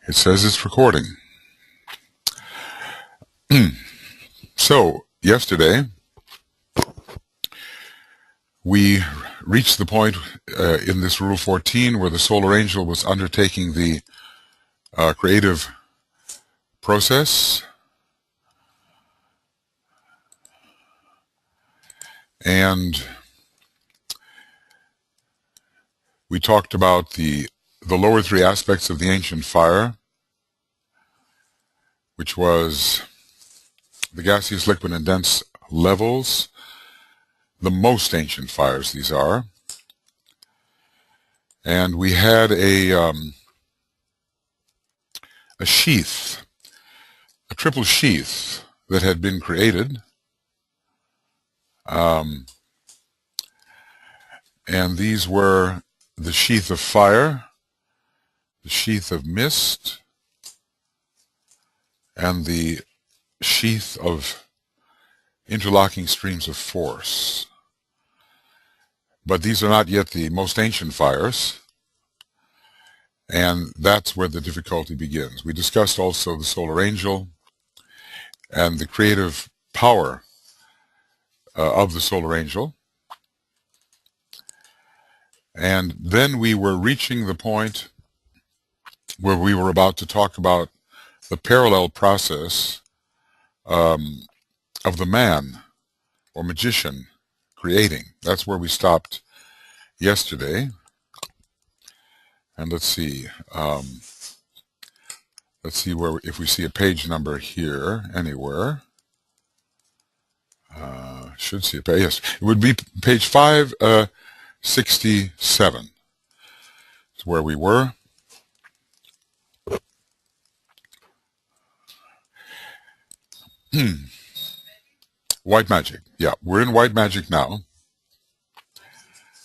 It says it's recording. So, yesterday, we reached the point in this Rule 14 where the solar angel was undertaking the creative process. And we talked about the lower three aspects of the ancient fire, which was the gaseous, liquid, and dense levels, the most ancient fires these are. And we had a sheath, a triple sheath that had been created. And these were the sheath of fire, the sheath of mist, and the sheath of interlocking streams of force. But these are not yet the most ancient fires, and that's where the difficulty begins. We discussed also the solar angel and the creative power of the solar angel. And then we were reaching the point where we were about to talk about the parallel process of the man or magician creating. That's where we stopped yesterday. And let's see where, if we see a page number here anywhere. Should see a page, yes. It would be page 567. It's where we were. White magic. Yeah, we're in white magic now.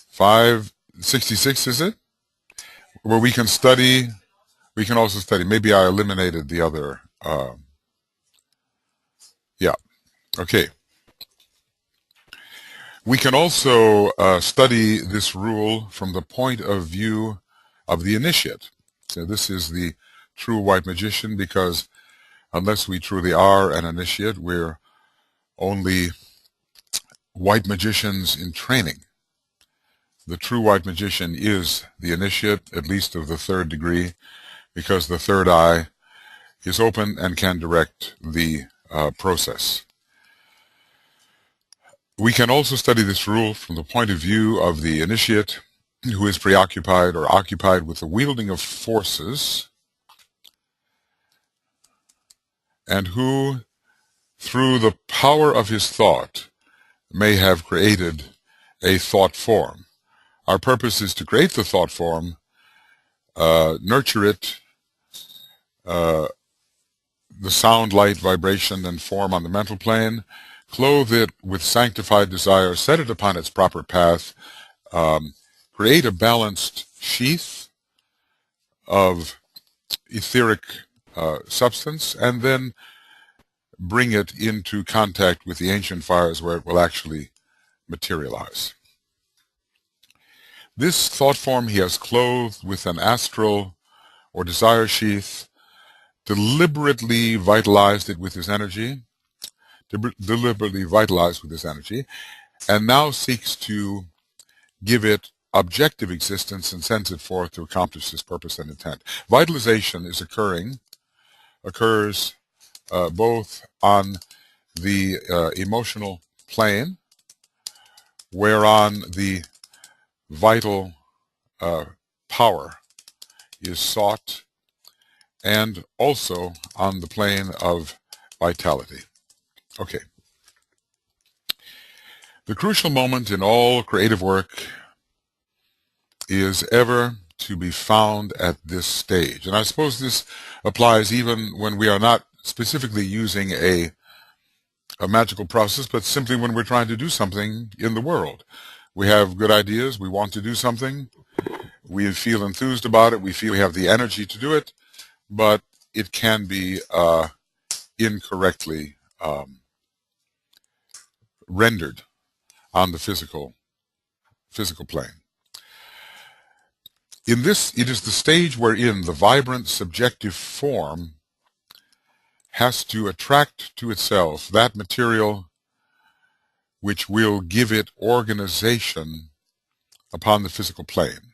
566, is it? Where we can study, we can also study. Maybe I eliminated the other. Yeah, okay. We can also study this rule from the point of view of the initiate. So this is the true white magician, because unless we truly are an initiate, we're only white magicians in training. The true white magician is the initiate, at least of the third degree, because the third eye is open and can direct the process. We can also study this rule from the point of view of the initiate who is preoccupied or occupied with the wielding of forces, and who, through the power of his thought, may have created a thought form. Our purpose is to create the thought form, nurture it, the sound, light, vibration, and form on the mental plane, clothe it with sanctified desire, set it upon its proper path, create a balanced sheath of etheric substance, and then bring it into contact with the ancient fires where it will actually materialize. This thought form he has clothed with an astral or desire sheath, deliberately vitalized it with his energy, and now seeks to give it objective existence and sends it forth to accomplish this purpose and intent. Vitalization occurs both on the emotional plane, whereon the vital power is sought, and also on the plane of vitality. Okay. The crucial moment in all creative work is ever to be found at this stage. And I suppose this applies even when we are not specifically using a magical process, but simply when we're trying to do something in the world. We have good ideas, we want to do something, we feel enthused about it, we feel we have the energy to do it, but it can be incorrectly rendered on the physical plane. In this, it is the stage wherein the vibrant subjective form has to attract to itself that material which will give it organization upon the physical plane.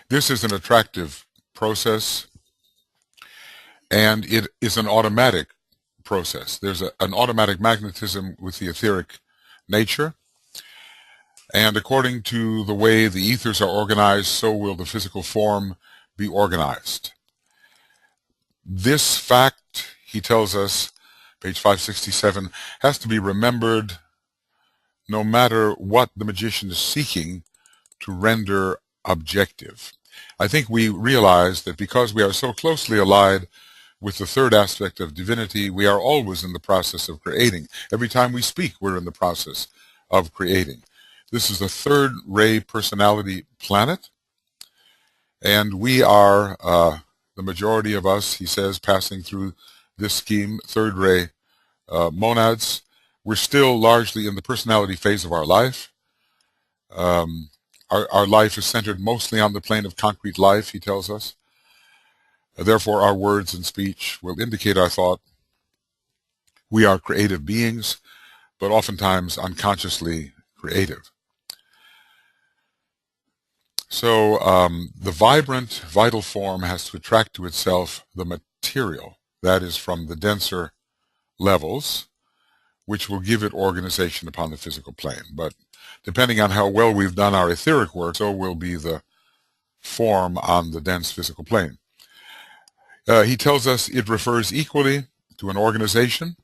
This is an attractive process, and it is an automatic process. There's an automatic magnetism with the etheric nature, and according to the way the ethers are organized, so will the physical form be organized. This fact, he tells us, page 567, has to be remembered no matter what the magician is seeking to render objective. I think we realize that because we are so closely allied with the third aspect of divinity, we are always in the process of creating. Every time we speak, we're in the process of creating. This is a third ray personality planet, and we are, the majority of us, he says, passing through this scheme, third ray monads. We're still largely in the personality phase of our life. Our life is centered mostly on the plane of concrete life, he tells us. Therefore, our words and speech will indicate our thought. We are creative beings, but oftentimes unconsciously creative. So the vibrant, vital form has to attract to itself the material, that is from the denser levels, which will give it organization upon the physical plane. But depending on how well we've done our etheric work, so will be the form on the dense physical plane. He tells us it refers equally to an organization,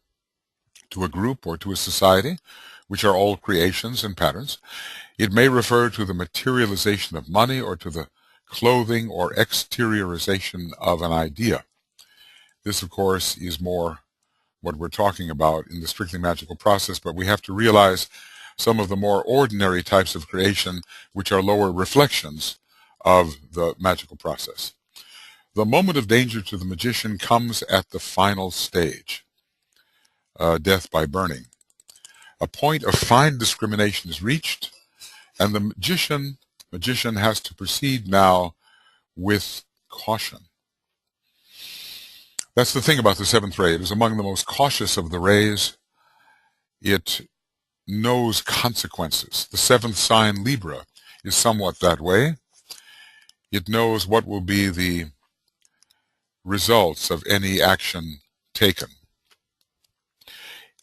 to a group, or to a society, which are all creations and patterns. It may refer to the materialization of money or to the clothing or exteriorization of an idea. This, of course, is more what we're talking about in the strictly magical process, but we have to realize some of the more ordinary types of creation, which are lower reflections of the magical process. The moment of danger to the magician comes at the final stage, death by burning. A point of fine discrimination is reached, and the magician has to proceed now with caution. That's the thing about the seventh ray. It is among the most cautious of the rays. It knows consequences. The seventh sign, Libra, is somewhat that way. It knows what will be the results of any action taken.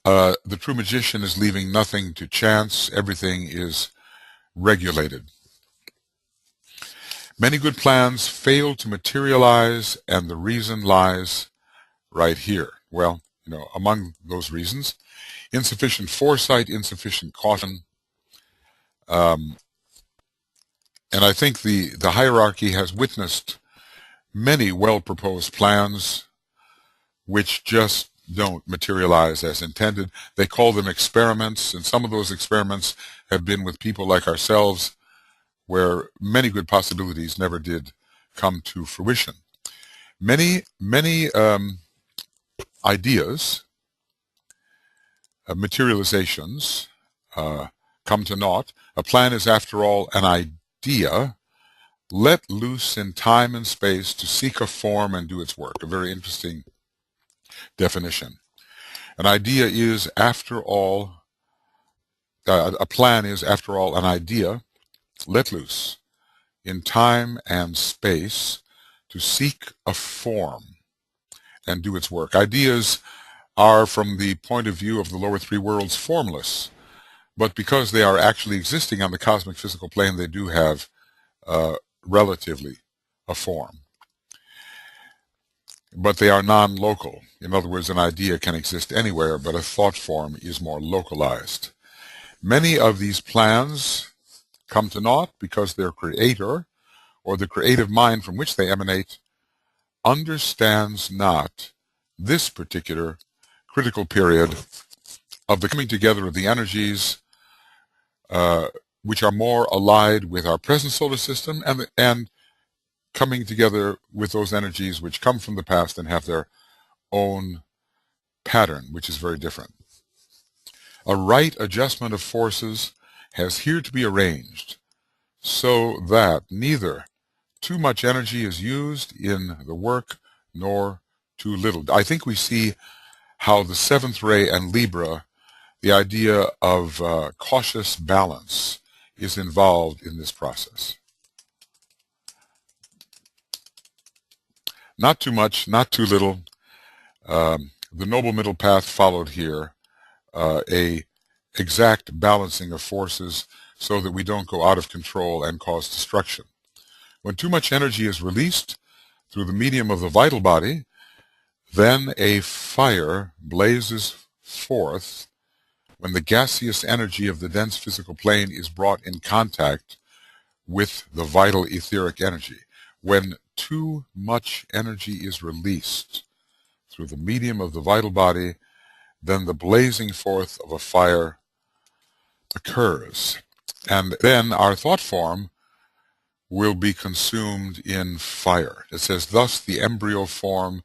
The true magician is leaving nothing to chance. Everything is regulated. Many good plans fail to materialize, and the reason lies right here. Well, among those reasons, insufficient foresight, insufficient caution. And I think the hierarchy has witnessed many well-proposed plans which just don't materialize as intended. They call them experiments, and some of those experiments have been with people like ourselves, where many good possibilities never did come to fruition. Many ideas, materializations, come to naught. A plan is, after all, an idea let loose in time and space to seek a form and do its work. A very interesting definition. An idea is, after all, a plan is, after all, an idea let loose in time and space to seek a form and do its work. Ideas are, from the point of view of the lower three worlds, formless, but because they are actually existing on the cosmic physical plane, they do have relatively a form. But they are non-local. In other words, an idea can exist anywhere, but a thought form is more localized. Many of these plans come to naught because their creator, or the creative mind from which they emanate, understands not this particular critical period of the coming together of the energies which are more allied with our present solar system and coming together with those energies which come from the past and have their own pattern, which is very different. A right adjustment of forces has here to be arranged so that neither too much energy is used in the work nor too little. I think we see how the seventh ray and Libra, the idea of cautious balance, is involved in this process. Not too much, not too little. The noble middle path followed here, a exact balancing of forces so that we don't go out of control and cause destruction. When too much energy is released through the medium of the vital body, then a fire blazes forth when the gaseous energy of the dense physical plane is brought in contact with the vital etheric energy. When too much energy is released through the medium of the vital body, then the blazing forth of a fire occurs. And then our thought form will be consumed in fire. It says, thus the embryo form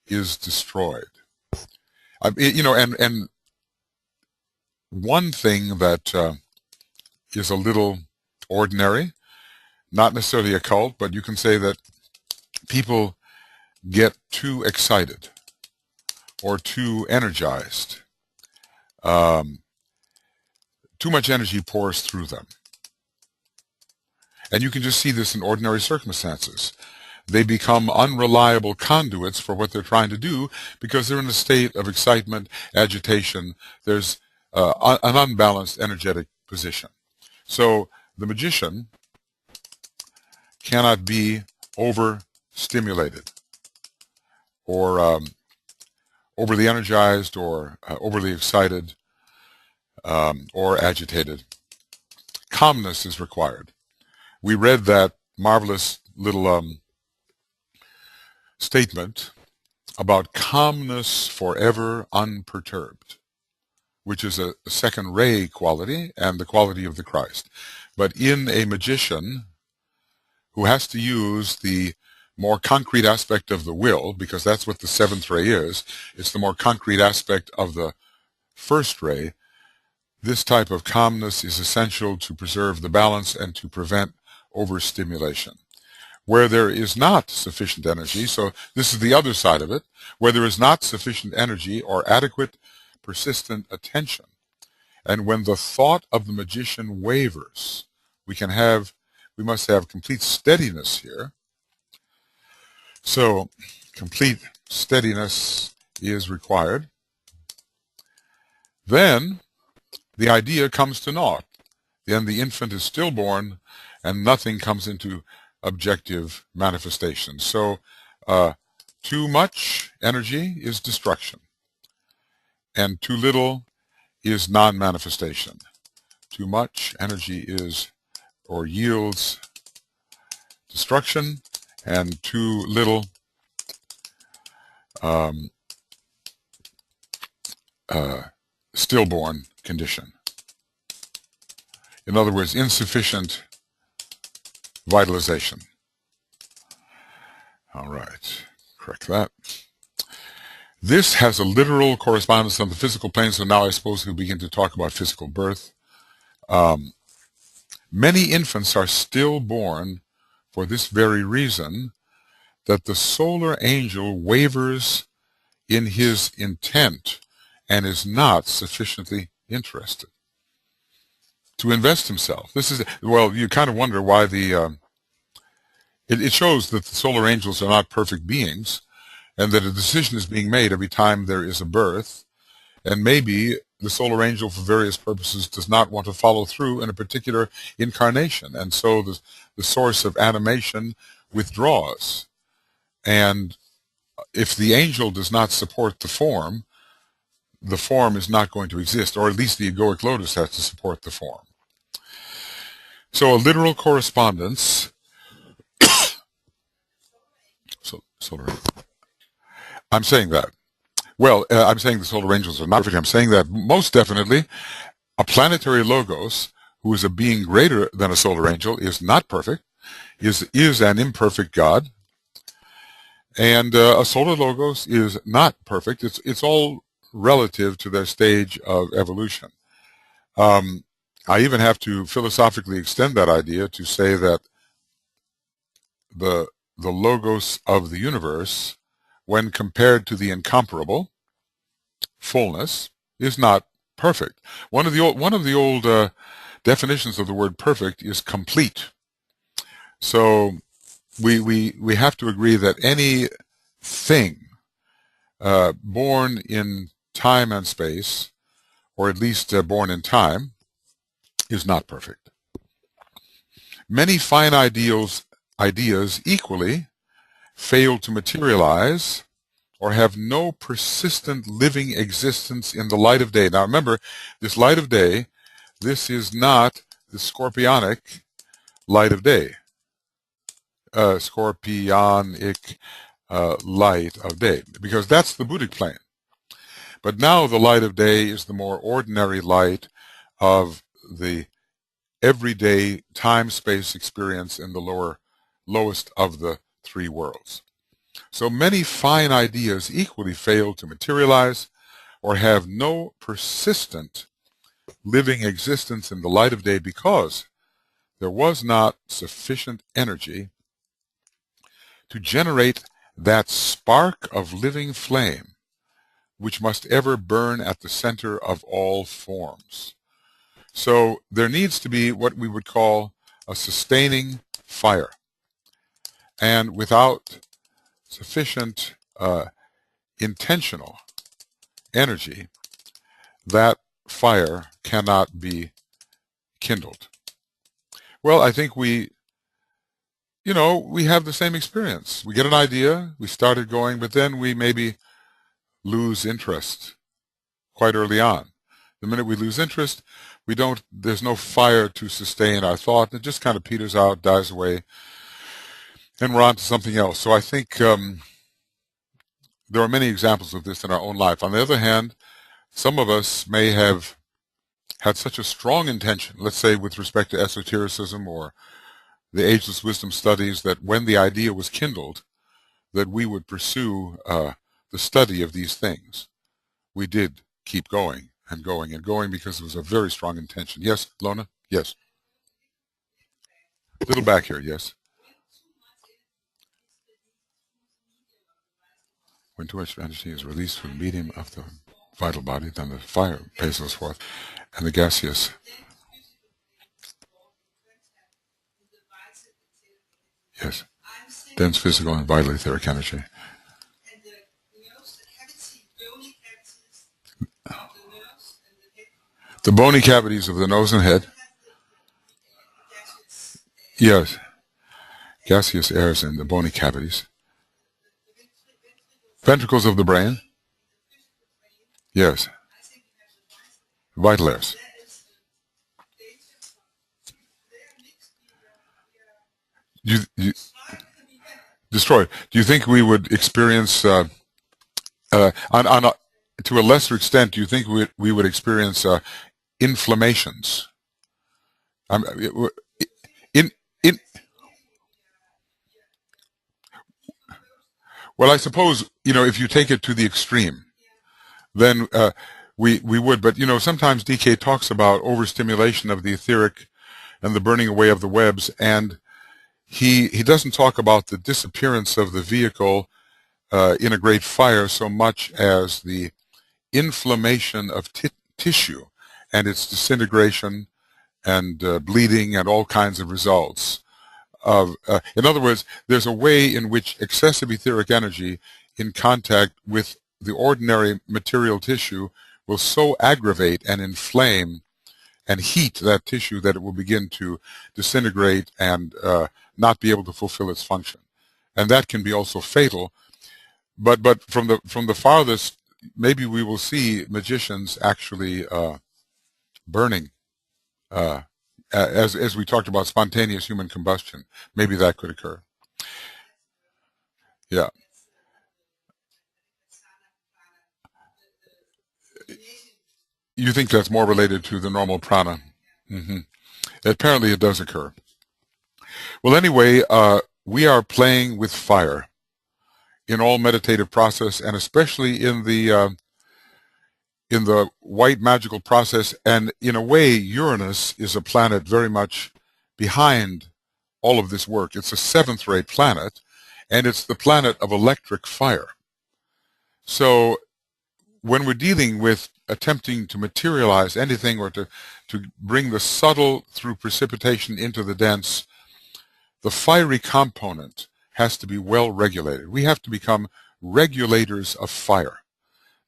is destroyed. And one thing that is a little ordinary, not necessarily occult, but you can say that people get too excited or too energized. Too much energy pours through them. And you can just see this in ordinary circumstances. They become unreliable conduits for what they're trying to do because they're in a state of excitement, agitation. There's an unbalanced energetic position. So the magician cannot be overstimulated or overly energized or overly excited or agitated. Calmness is required. We read that marvelous little statement about calmness forever unperturbed, which is a second ray quality and the quality of the Christ. But in a magician who has to use the more concrete aspect of the will, because that's what the seventh ray is, it's the more concrete aspect of the first ray, this type of calmness is essential to preserve the balance and to prevent overstimulation. Where there is not sufficient energy, so this is the other side of it, where there is not sufficient energy or adequate persistent attention, and when the thought of the magician wavers, we must have complete steadiness here. So complete steadiness is required. Then the idea comes to naught. Then the infant is stillborn and nothing comes into objective manifestation. So too much energy is destruction, and too little is non-manifestation. Too much energy is or yields destruction, and too little stillborn condition. In other words, insufficient vitalization. All right, correct that. This has a literal correspondence on the physical plane, so now I suppose we'll begin to talk about physical birth. Many infants are still born for this very reason, that the solar angel wavers in his intent and is not sufficiently interested to invest himself. This is, well, you kind of wonder why it shows that the solar angels are not perfect beings, and that a decision is being made every time there is a birth, and maybe the solar angel for various purposes does not want to follow through in a particular incarnation, and so the source of animation withdraws. And if the angel does not support the form is not going to exist, or at least the egoic lotus has to support the form. So a literal correspondence. Solar angel. I'm saying that. Well, I'm saying the solar angels are not perfect. I'm saying that most definitely a planetary logos, who is a being greater than a solar angel, is not perfect, is an imperfect God. And a solar logos is not perfect. It's all relative to their stage of evolution. I even have to philosophically extend that idea to say that the logos of the universe, when compared to the incomparable fullness, is not perfect. One of the old definitions of the word perfect is complete. So we have to agree that any thing born in time and space, or at least born in time, is not perfect. Many fine ideas equally fail to materialize or have no persistent living existence in the light of day. Now remember, this light of day, this is not the scorpionic light of day. Scorpionic light of day, because that's the Buddhic plane. But now the light of day is the more ordinary light of the everyday time-space experience in the lowest of the three worlds. So many fine ideas equally fail to materialize or have no persistent living existence in the light of day because there was not sufficient energy to generate that spark of living flame which must ever burn at the center of all forms. So there needs to be what we would call a sustaining fire. And without sufficient intentional energy, that fire cannot be kindled. Well, I think we have the same experience. We get an idea, we started going, but then we maybe lose interest quite early on. The minute we lose interest, there's no fire to sustain our thought. It just kind of peters out, dies away, and we're on to something else. So I think there are many examples of this in our own life. On the other hand, some of us may have had such a strong intention, let's say with respect to esotericism or the ageless wisdom studies, that when the idea was kindled, that we would pursue the study of these things. We did keep going and going and going because it was a very strong intention. Yes, Lona? Yes. A little back here, yes. When too much energy is released from the medium of the vital body, then the fire passes forth, and the gaseous. Yes. Dense physical and vital etheric energy. The bony cavities of the nose and head. Yes. Gaseous airs in the bony cavities. Ventricles of the brain. Yes. Vital airs. Destroyed. Do you think we would experience, to a lesser extent, do you think we would experience inflammations? Well, I suppose, if you take it to the extreme, then we would. But, sometimes DK talks about overstimulation of the etheric and the burning away of the webs, and he doesn't talk about the disappearance of the vehicle in a great fire so much as the inflammation of tissue and its disintegration and bleeding and all kinds of results. In other words, there's a way in which excessive etheric energy in contact with the ordinary material tissue will so aggravate and inflame and heat that tissue that it will begin to disintegrate and not be able to fulfill its function. And that can be also fatal. But from the farthest, maybe we will see magicians actually burning, as we talked about spontaneous human combustion. Maybe that could occur. Yeah. You think that's more related to the normal prana? Mm-hmm. Apparently it does occur. Well, anyway, we are playing with fire. in all meditative process, and especially in the in the white magical process, and in a way, Uranus is a planet very much behind all of this work. It's a seventh-rate planet, and it's the planet of electric fire. So when we're dealing with attempting to materialize anything or to bring the subtle through precipitation into the dense, the fiery component has to be well regulated. We have to become regulators of fire.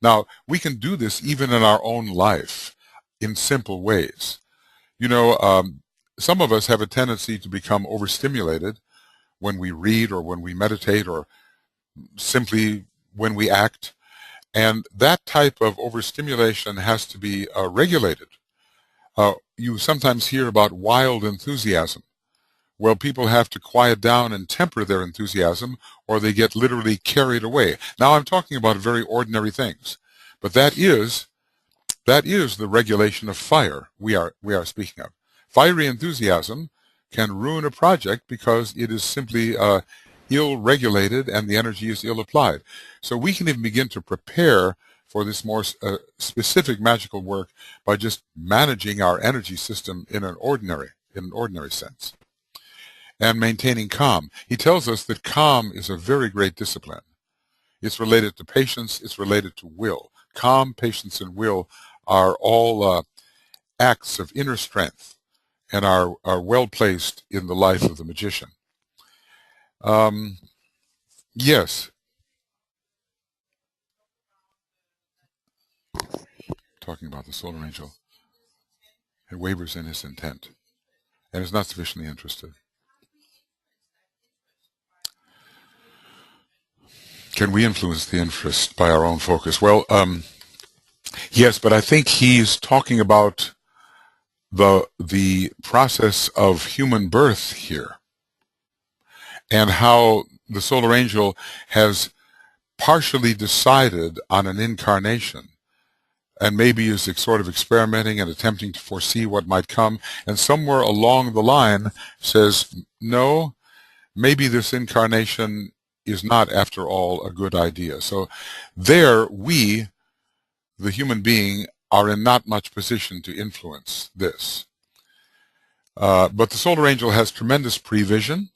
Now, we can do this even in our own life in simple ways. You know, some of us have a tendency to become overstimulated when we read or when we meditate or simply when we act. And that type of overstimulation has to be regulated. You sometimes hear about wild enthusiasm. Well, people have to quiet down and temper their enthusiasm, or they get literally carried away. Now, I'm talking about very ordinary things, but that is the regulation of fire we are speaking of. Fiery enthusiasm can ruin a project because it is simply ill-regulated and the energy is ill-applied. So we can even begin to prepare for this more specific magical work by just managing our energy system in an ordinary sense and maintaining calm. He tells us that calm is a very great discipline. It's related to patience. It's related to will. Calm, patience, and will are all acts of inner strength and are well placed in the life of the magician. Yes. Talking about the solar angel. It wavers in his intent and is not sufficiently interested. Can we influence the interest by our own focus? Well, yes, but I think he's talking about the process of human birth here and how the solar angel has partially decided on an incarnation and maybe is sort of experimenting and attempting to foresee what might come, and somewhere along the line says, no, maybe this incarnation is not, after all, a good idea. So there, we, the human being, are in not much position to influence this. But the solar angel has tremendous prevision.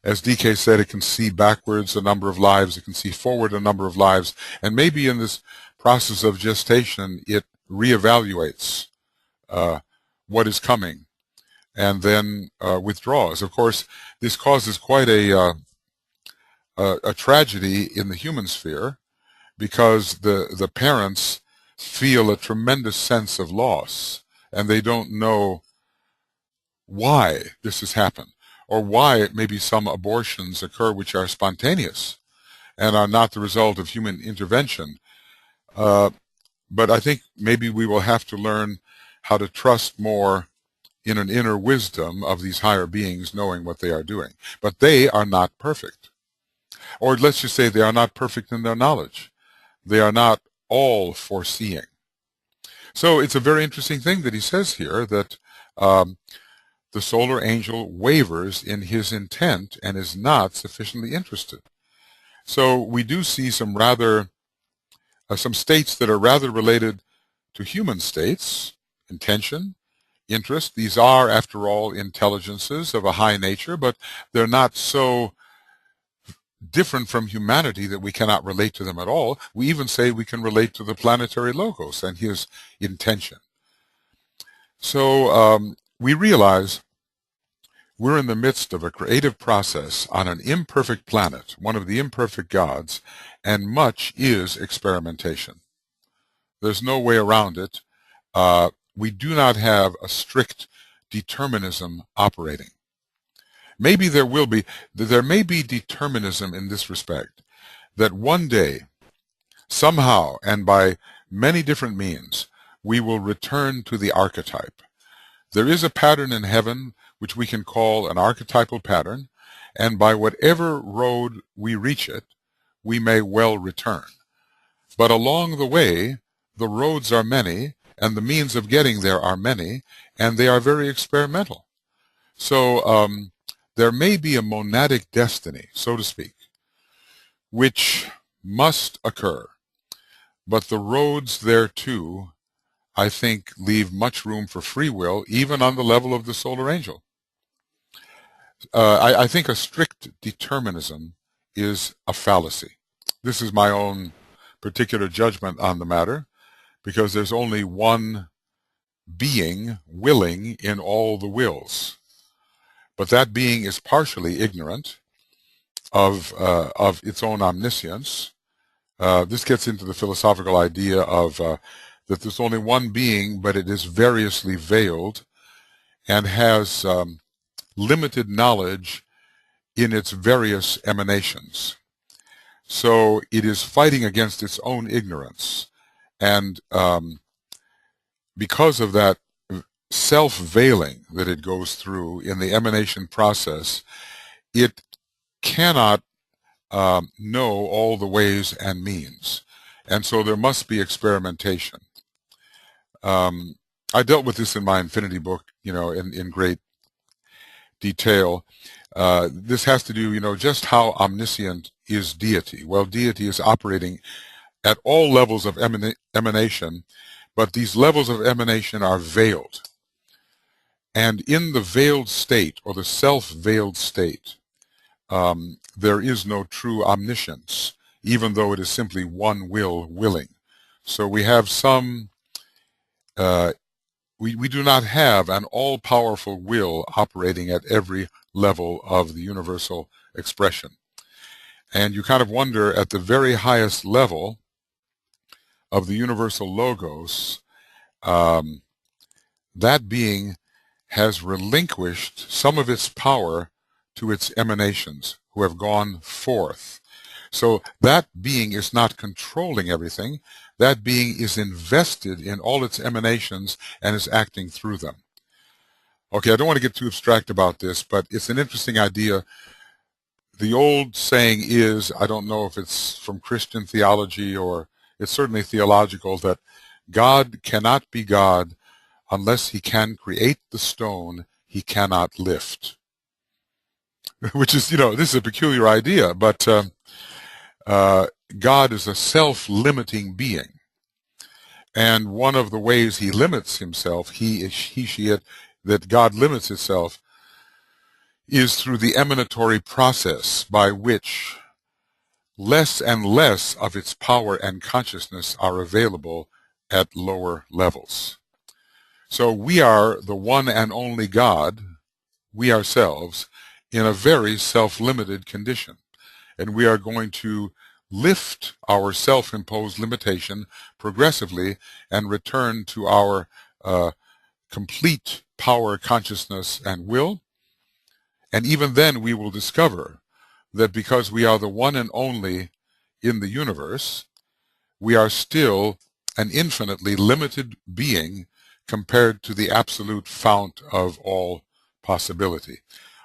As DK said, it can see backwards a number of lives, it can see forward a number of lives, and maybe in this process of gestation, it reevaluates what is coming and then withdraws. Of course, this causes quite a tragedy in the human sphere because the parents feel a tremendous sense of loss and they don't know why this has happened or why maybe some abortions occur which are spontaneous and are not the result of human intervention. But I think maybe we will have to learn how to trust more in an inner wisdom of these higher beings knowing what they are doing. But they are not perfect. Or let's just say they are not perfect in their knowledge. They are not all foreseeing. So it's a very interesting thing that he says here that the solar angel wavers in his intent and is not sufficiently interested. So we do see some some states that are rather related to human states, intention, interest. These are, after all, intelligences of a high nature, but they're not so different from humanity that we cannot relate to them at all. We even say we can relate to the planetary logos and his intention. So we realize we're in the midst of a creative process on an imperfect planet, one of the imperfect gods, and much is experimentation. There's no way around it. We do not have a strict determinism operating. Maybe there may be determinism in this respect, that one day, somehow, and by many different means, we will return to the archetype. There is a pattern in heaven which we can call an archetypal pattern, and by whatever road we reach it, we may well return. But along the way, the roads are many, and the means of getting there are many, and they are very experimental. So there may be a monadic destiny, so to speak, which must occur. but the roads thereto, I think, leave much room for free will, even on the level of the solar angel. I think a strict determinism is a fallacy. This is my own particular judgment on the matter, because there's only one being willing in all the wills. But that being is partially ignorant of its own omniscience. This gets into the philosophical idea of that there's only one being, but it is variously veiled and has limited knowledge in its various emanations. So it is fighting against its own ignorance. And because of that self-veiling that it goes through in the emanation process, it cannot know all the ways and means. And so there must be experimentation. I dealt with this in my Infinity book, in great detail. This has to do, just how omniscient is deity. Well, deity is operating at all levels of emanation, but these levels of emanation are veiled. And in the veiled state, or the self-veiled state, there is no true omniscience, even though it is simply one will willing. So we have some, we do not have an all-powerful will operating at every level of the universal expression. And you kind of wonder, at the very highest level of the universal logos, that being has relinquished some of its power to its emanations who have gone forth. So that being is not controlling everything. That being is invested in all its emanations and is acting through them. Okay, I don't want to get too abstract about this, but it's an interesting idea. The old saying is, I don't know if it's from Christian theology or it's certainly theological, that God cannot be God unless he can create the stone he cannot lift. Which is, this is a peculiar idea, but God is a self-limiting being. And one of the ways he limits himself, that God limits itself, is through the emanatory process by which less and less of its power and consciousness are available at lower levels. So we are the one and only God, we ourselves, in a very self-limited condition. And we are going to lift our self-imposed limitation progressively and return to our complete power, consciousness, and will. And even then we will discover that because we are the one and only in the universe, we are still an infinitely limited being compared to the absolute fount of all possibility.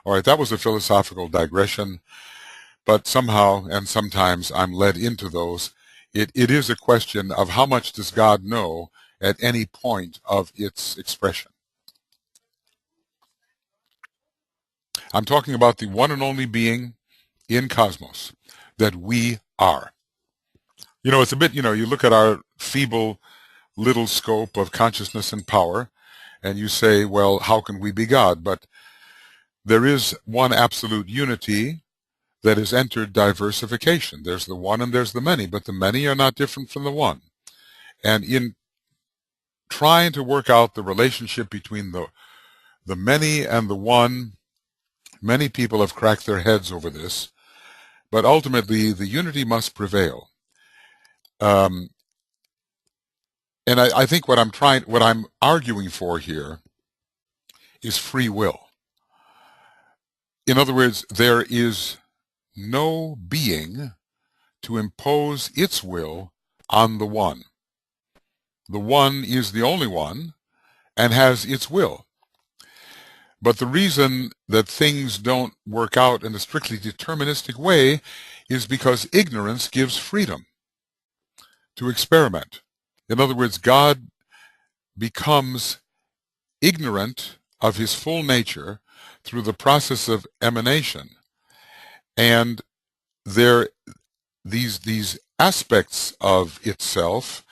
All right, that was a philosophical digression, but somehow and sometimes I'm led into those. It is a question of how much does God know at any point of its expression. I'm talking about the one and only being in cosmos that we are. It's a bit, you look at our feeble little scope of consciousness and power, and you say, well, how can we be God? But there is one absolute unity that has entered diversification. There's the one and there's the many, but the many are not different from the one. And in trying to work out the relationship between the many and the one, many people have cracked their heads over this, but ultimately the unity must prevail. And I think what I'm arguing for here is free will. In other words, there is no being to impose its will on the one. The one is the only one and has its will. But the reason that things don't work out in a strictly deterministic way is because ignorance gives freedom to experiment. In other words, God becomes ignorant of his full nature through the process of emanation. And there these aspects of itself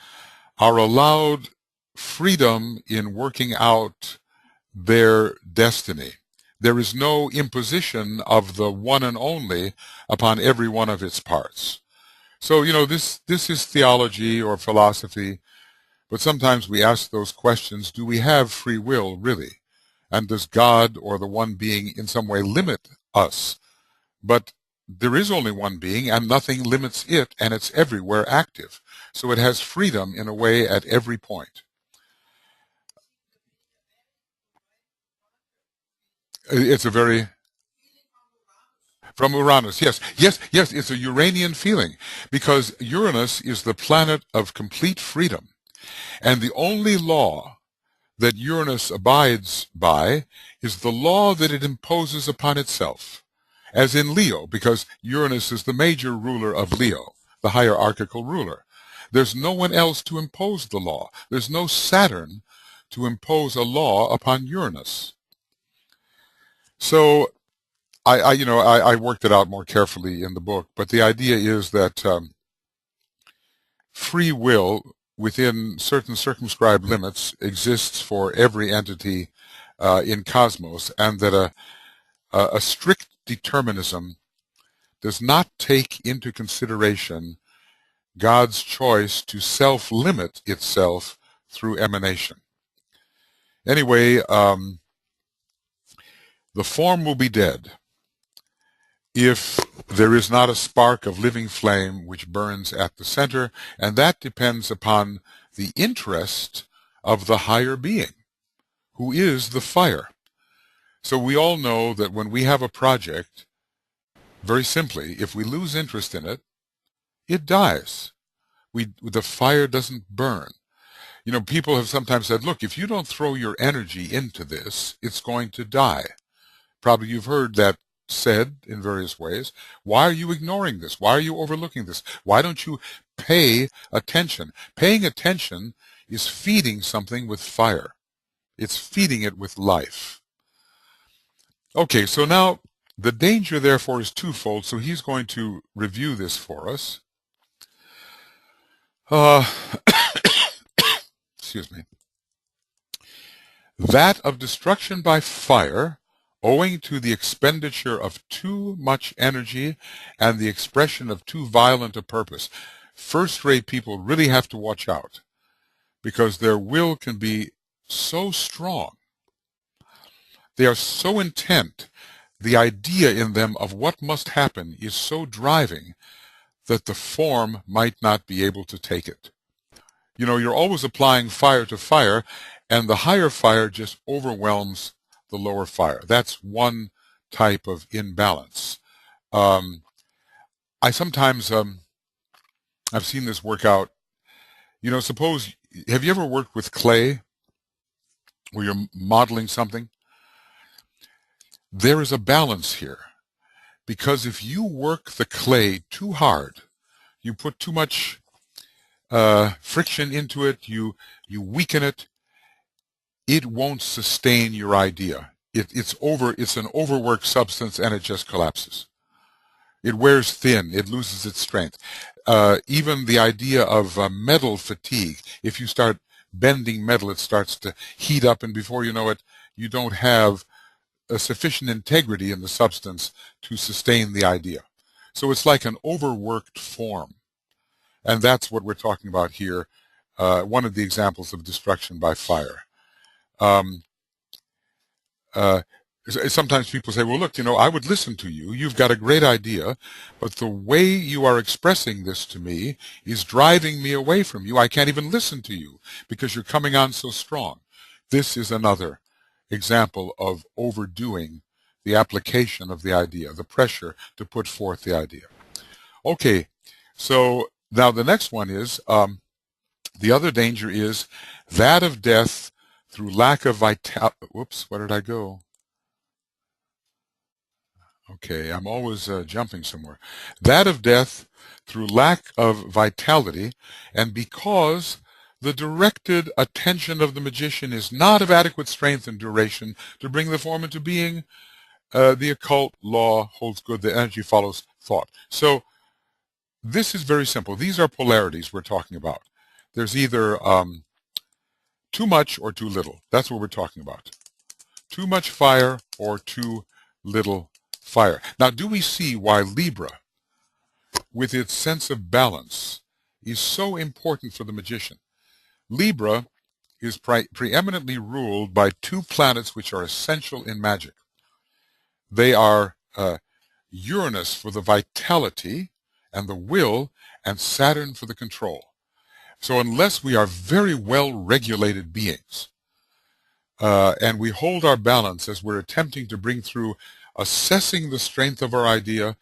are allowed freedom in working out their destiny. There is no imposition of the one and only upon every one of its parts. So, this is theology or philosophy, but sometimes we ask those questions, do we have free will, really? And does God or the one being in some way limit us? But there is only one being, and nothing limits it, and it's everywhere active. So it has freedom in a way at every point. It's a very... From Uranus, yes. Yes, it's a Uranian feeling, because Uranus is the planet of complete freedom. And the only law that Uranus abides by is the law that it imposes upon itself, as in Leo, because Uranus is the major ruler of Leo, the hierarchical ruler. There's no one else to impose the law. There's no Saturn to impose a law upon Uranus. So I worked it out more carefully in the book, but the idea is that free will within certain circumscribed limits exists for every entity in cosmos, and that a strict determinism does not take into consideration God's choice to self-limit itself through emanation. Anyway, the form will be dead if there is not a spark of living flame which burns at the center, and that depends upon the interest of the higher being, who is the fire. So we all know that when we have a project, very simply, if we lose interest in it, it dies. The fire doesn't burn. People have sometimes said, look, if you don't throw your energy into this, it's going to die. Probably you've heard that said in various ways. Why are you ignoring this? Why are you overlooking this? Why don't you pay attention? Paying attention is feeding something with fire. It's feeding it with life. Okay, so now the danger, therefore, is twofold, so he's going to review this for us. Excuse me. That of destruction by fire, owing to the expenditure of too much energy and the expression of too violent a purpose. First-rate people really have to watch out, because their will can be so strong. They are so intent. The idea in them of what must happen is so driving that the form might not be able to take it. You're always applying fire to fire, and the higher fire just overwhelms the lower fire. That's one type of imbalance. I sometimes, I've seen this work out. Suppose, have you ever worked with clay where you're modeling something? There is a balance here, because if you work the clay too hard, you put too much friction into it, you weaken it, it won't sustain your idea. It's an overworked substance, and it just collapses. It wears thin, it loses its strength. Even the idea of metal fatigue, if you start bending metal, it starts to heat up, and before you know it, you don't have a sufficient integrity in the substance to sustain the idea. So it's like an overworked form. And that's what we're talking about here, one of the examples of destruction by fire. Sometimes people say, well, look, I would listen to you. You've got a great idea, but the way you are expressing this to me is driving me away from you. I can't even listen to you because you're coming on so strong. This is another example of overdoing the application of the idea, the pressure to put forth the idea. Okay, so now the next one is, the other danger is that of death through lack of vitality. Whoops, where did I go? Okay, I'm always jumping somewhere. That of death through lack of vitality, and because the directed attention of the magician is not of adequate strength and duration to bring the form into being, the occult law holds good. The energy follows thought. So this is very simple. These are polarities we're talking about. There's either too much or too little. That's what we're talking about. Too much fire or too little fire. Now, do we see why Libra, with its sense of balance, is so important for the magician? Libra is preeminently ruled by two planets which are essential in magic. They are Uranus for the vitality and the will, and Saturn for the control. So unless we are very well-regulated beings, and we hold our balance as we're attempting to bring through assessing the strength of our idea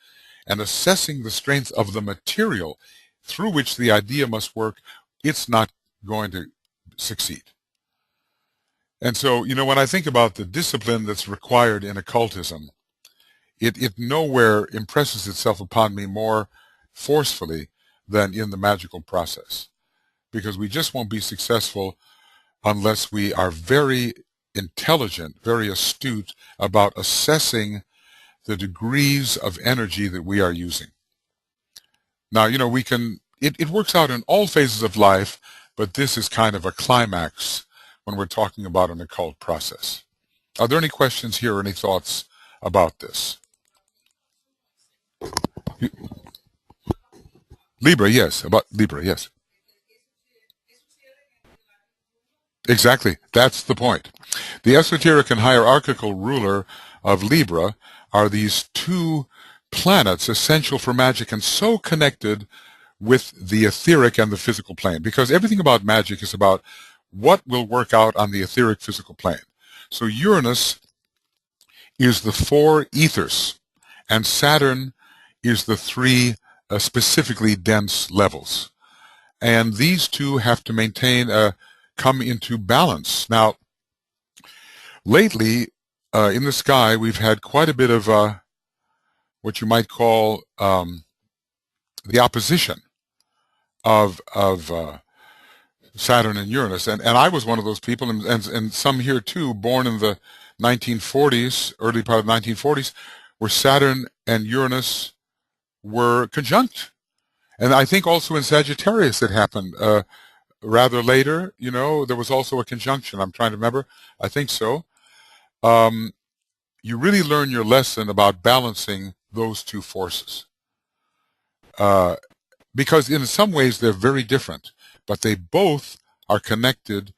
and assessing the strength of the material through which the idea must work, it's not going to succeed. And so, when I think about the discipline that's required in occultism, it nowhere impresses itself upon me more forcefully than in the magical process, because we just won't be successful unless we are very intelligent, very astute about assessing the degrees of energy that we are using. Now, it works out in all phases of life, but this is kind of a climax when we're talking about an occult process. Are there any questions here or any thoughts about this? Libra, yes, about Libra, yes. Exactly, that's the point. The esoteric and hierarchical ruler of Libra are these two planets essential for magic and so connected with the etheric and the physical plane, because everything about magic is about what will work out on the etheric physical plane. So Uranus is the four ethers, and Saturn is the three specifically dense levels. And these two have to come into balance. Now, lately, in the sky, we've had quite a bit of what you might call the opposition of Saturn and Uranus. And I was one of those people, and some here too, born in the 1940s, early part of the 1940s, where Saturn and Uranus were conjunct. And I think also in Sagittarius it happened rather later. There was also a conjunction. I'm trying to remember. I think so. You really learn your lesson about balancing those two forces. Because in some ways they're very different, but they both are connected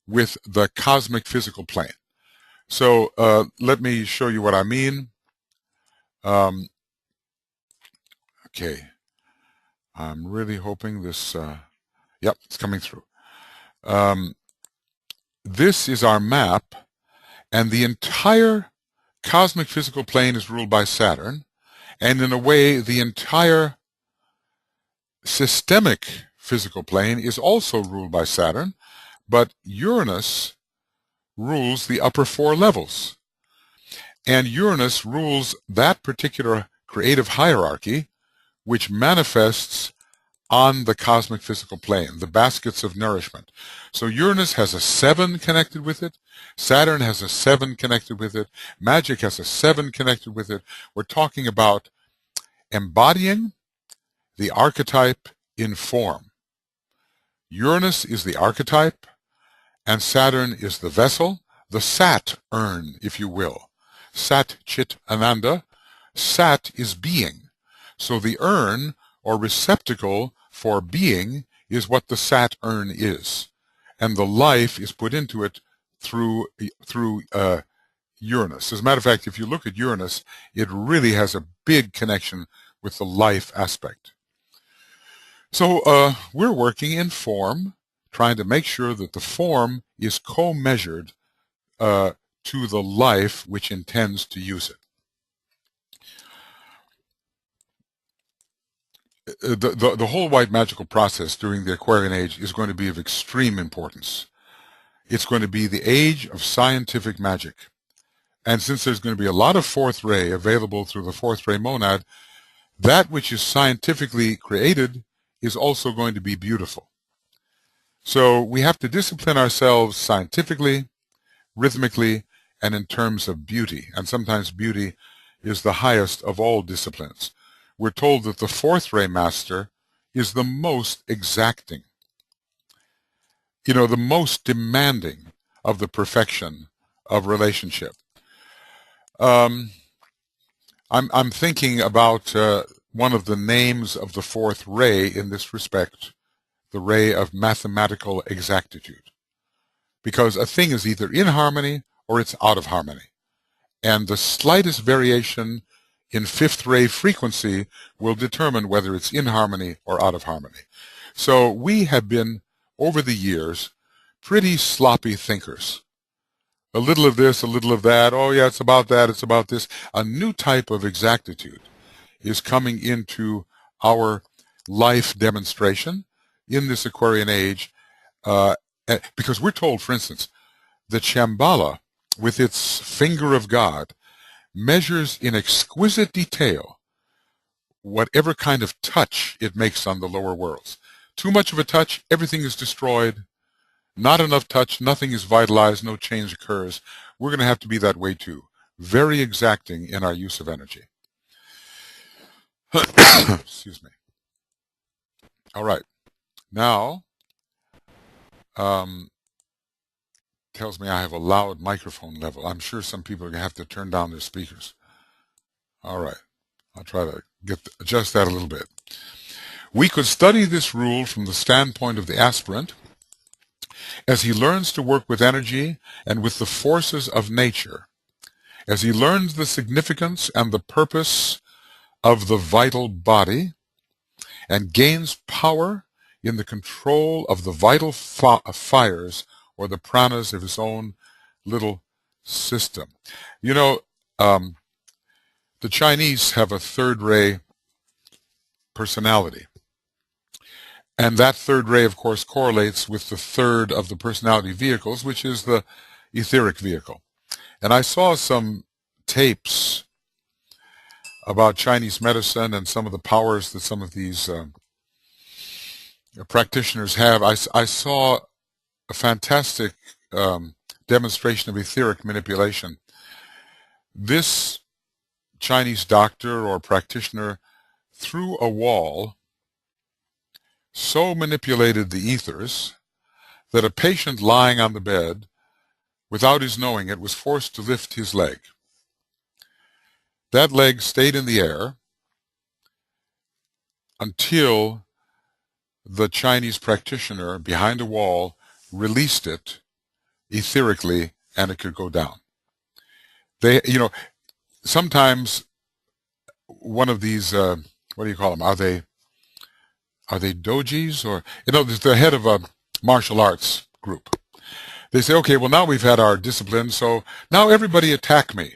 with the cosmic physical plane. So let me show you what I mean. Okay. I'm really hoping this, yep, it's coming through. This is our map, and the entire cosmic physical plane is ruled by Saturn, and in a way, the entire systemic physical plane is also ruled by Saturn, but Uranus rules the upper four levels. And Uranus rules that particular creative hierarchy, which manifests on the cosmic physical plane, the baskets of nourishment. So Uranus has a 7 connected with it. Saturn has a 7 connected with it. Magic has a 7 connected with it. We're talking about embodying the archetype in form. Uranus is the archetype, and Saturn is the vessel, the Sat urn, if you will. Sat Chit Ananda. Sat is being. So the urn, or receptacle for being, is what the Sat urn is. And the life is put into it through Uranus. As a matter of fact, if you look at Uranus, it really has a big connection with the life aspect. So we're working in form, trying to make sure that the form is co-measured to the life which intends to use it. The whole white magical process during the Aquarian Age is going to be of extreme importance. It's going to be the age of scientific magic. And since there's going to be a lot of fourth ray available through the fourth ray monad, that which is scientifically created is also going to be beautiful. So we have to discipline ourselves scientifically, rhythmically, and in terms of beauty. And sometimes beauty is the highest of all disciplines. we're told that the fourth ray master is the most exacting, the most demanding of the perfection of relationship. I'm thinking about one of the names of the fourth ray in this respect, the ray of mathematical exactitude. Because a thing is either in harmony or it's out of harmony. And the slightest variation in fifth ray frequency will determine whether it's in harmony or out of harmony. So we have been, over the years, pretty sloppy thinkers. A little of this, a little of that. Oh, yeah, it's about that, it's about this. A new type of exactitude is coming into our life demonstration in this Aquarian age, because we're told, for instance, that Shambhala, with its finger of God, measures in exquisite detail whatever kind of touch it makes on the lower worlds. Too much of a touch, everything is destroyed. Not enough touch, nothing is vitalized, no change occurs. We're going to have to be that way too. Very exacting in our use of energy. Excuse me. All right. Now, tells me I have a loud microphone level. I'm sure some people are going to have to turn down their speakers. All right. I'll try to adjust that a little bit. We could study this rule from the standpoint of the aspirant as he learns to work with energy and with the forces of nature, as he learns the significance and the purpose of the vital body, and gains power in the control of the vital fires or the pranas of his own little system. The Chinese have a third ray personality. And that third ray, of course, correlates with the third of the personality vehicles, which is the etheric vehicle. And I saw some tapes about Chinese medicine and some of the powers that some of these practitioners have. I saw a fantastic demonstration of etheric manipulation. This Chinese doctor or practitioner, through a wall, so manipulated the ethers that a patient lying on the bed, without his knowing it, was forced to lift his leg. That leg stayed in the air until the Chinese practitioner behind a wall released it etherically, and it could go down. Sometimes one of these, what do you call them? Are they dojis, or the head of a martial arts group? They say, okay, well, now we've had our discipline, so now everybody attack me,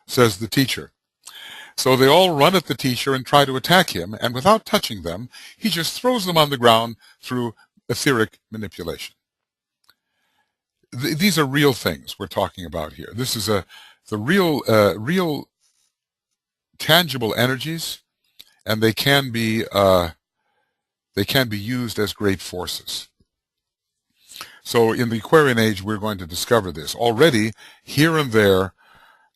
says the teacher. So they all run at the teacher and try to attack him, and without touching them, he just throws them on the ground through etheric manipulation. These are real things we're talking about here. This is the real tangible energies, and they can be used as great forces. So in the Aquarian age, we're going to discover this. Already, here and there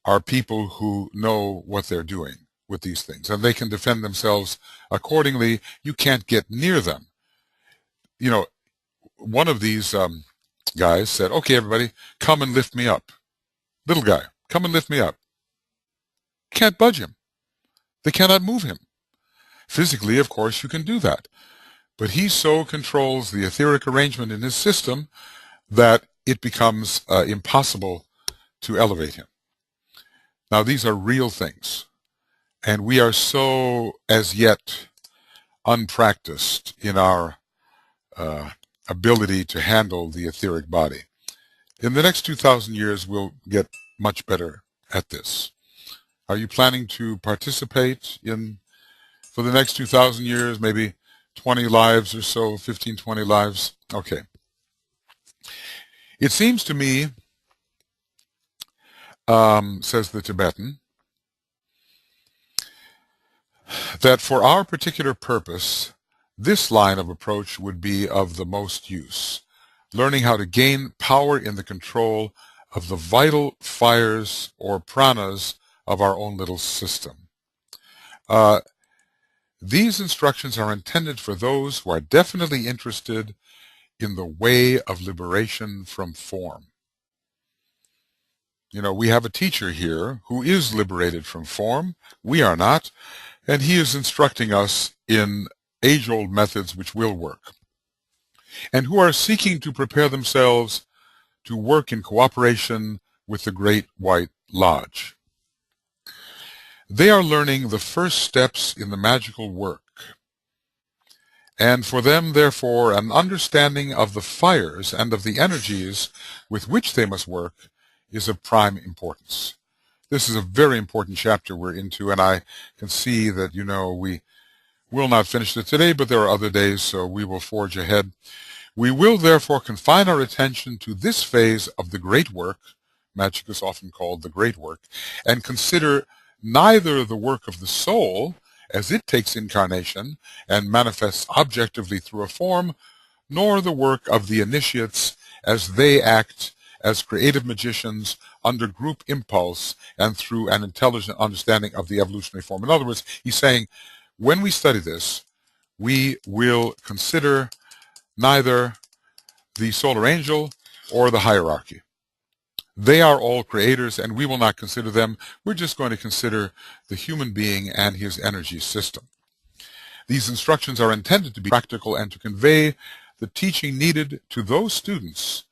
are people who know what they're doing with these things, and they can defend themselves accordingly. You can't get near them. One of these guys said, okay, everybody, come and lift me up. Little guy, come and lift me up. Can't budge him. They cannot move him. Physically, of course, you can do that. But he so controls the etheric arrangement in his system that it becomes impossible to elevate him. Now, these are real things. And we are so, as yet, unpracticed in our ability to handle the etheric body. In the next 2,000 years, we'll get much better at this. Are you planning to participate for the next 2,000 years, maybe 20 lives or so, 15, 20 lives? Okay. It seems to me, says the Tibetan, that for our particular purpose, this line of approach would be of the most use. Learning how to gain power in the control of the vital fires or pranas of our own little system. These instructions are intended for those who are definitely interested in the way of liberation from form. You know, we have a teacher here who is liberated from form. We are not. And he is instructing us in age-old methods which will work, and who are seeking to prepare themselves to work in cooperation with the Great White Lodge. They are learning the first steps in the magical work, and for them, therefore, an understanding of the fires and of the energies with which they must work is of prime importance. This is a very important chapter we're into, and I can see that, you know, we will not finish it today, but there are other days, so we will forge ahead. We will therefore confine our attention to this phase of the great work, magic is often called the great work, and consider neither the work of the soul, as it takes incarnation and manifests objectively through a form, nor the work of the initiates as they act as creative magicians under group impulse and through an intelligent understanding of the evolutionary form. In other words, he's saying, when we study this, we will consider neither the solar angel or the hierarchy. They are all creators, and we will not consider them. We're just going to consider the human being and his energy system. These instructions are intended to be practical and to convey the teaching needed to those students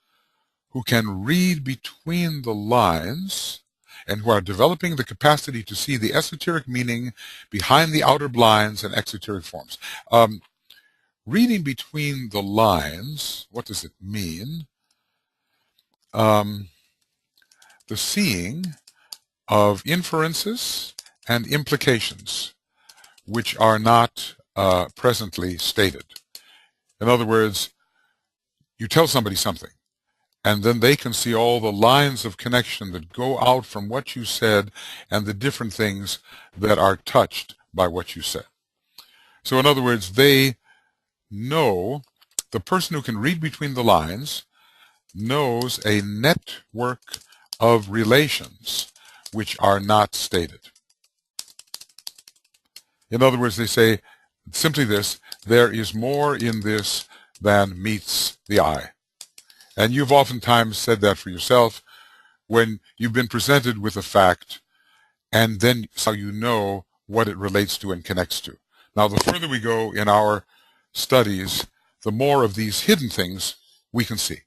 who can read between the lines and who are developing the capacity to see the esoteric meaning behind the outer blinds and exoteric forms. Reading between the lines, what does it mean? The seeing of inferences and implications which are not presently stated. In other words, you tell somebody something, and then they can see all the lines of connection that go out from what you said and the different things that are touched by what you said. So in other words, they know, the person who can read between the lines knows a network of relations which are not stated. In other words, they say simply this: there is more in this than meets the eye. And you've oftentimes said that for yourself when you've been presented with a fact, and then so you know what it relates to and connects to. Now, the further we go in our studies, the more of these hidden things we can see.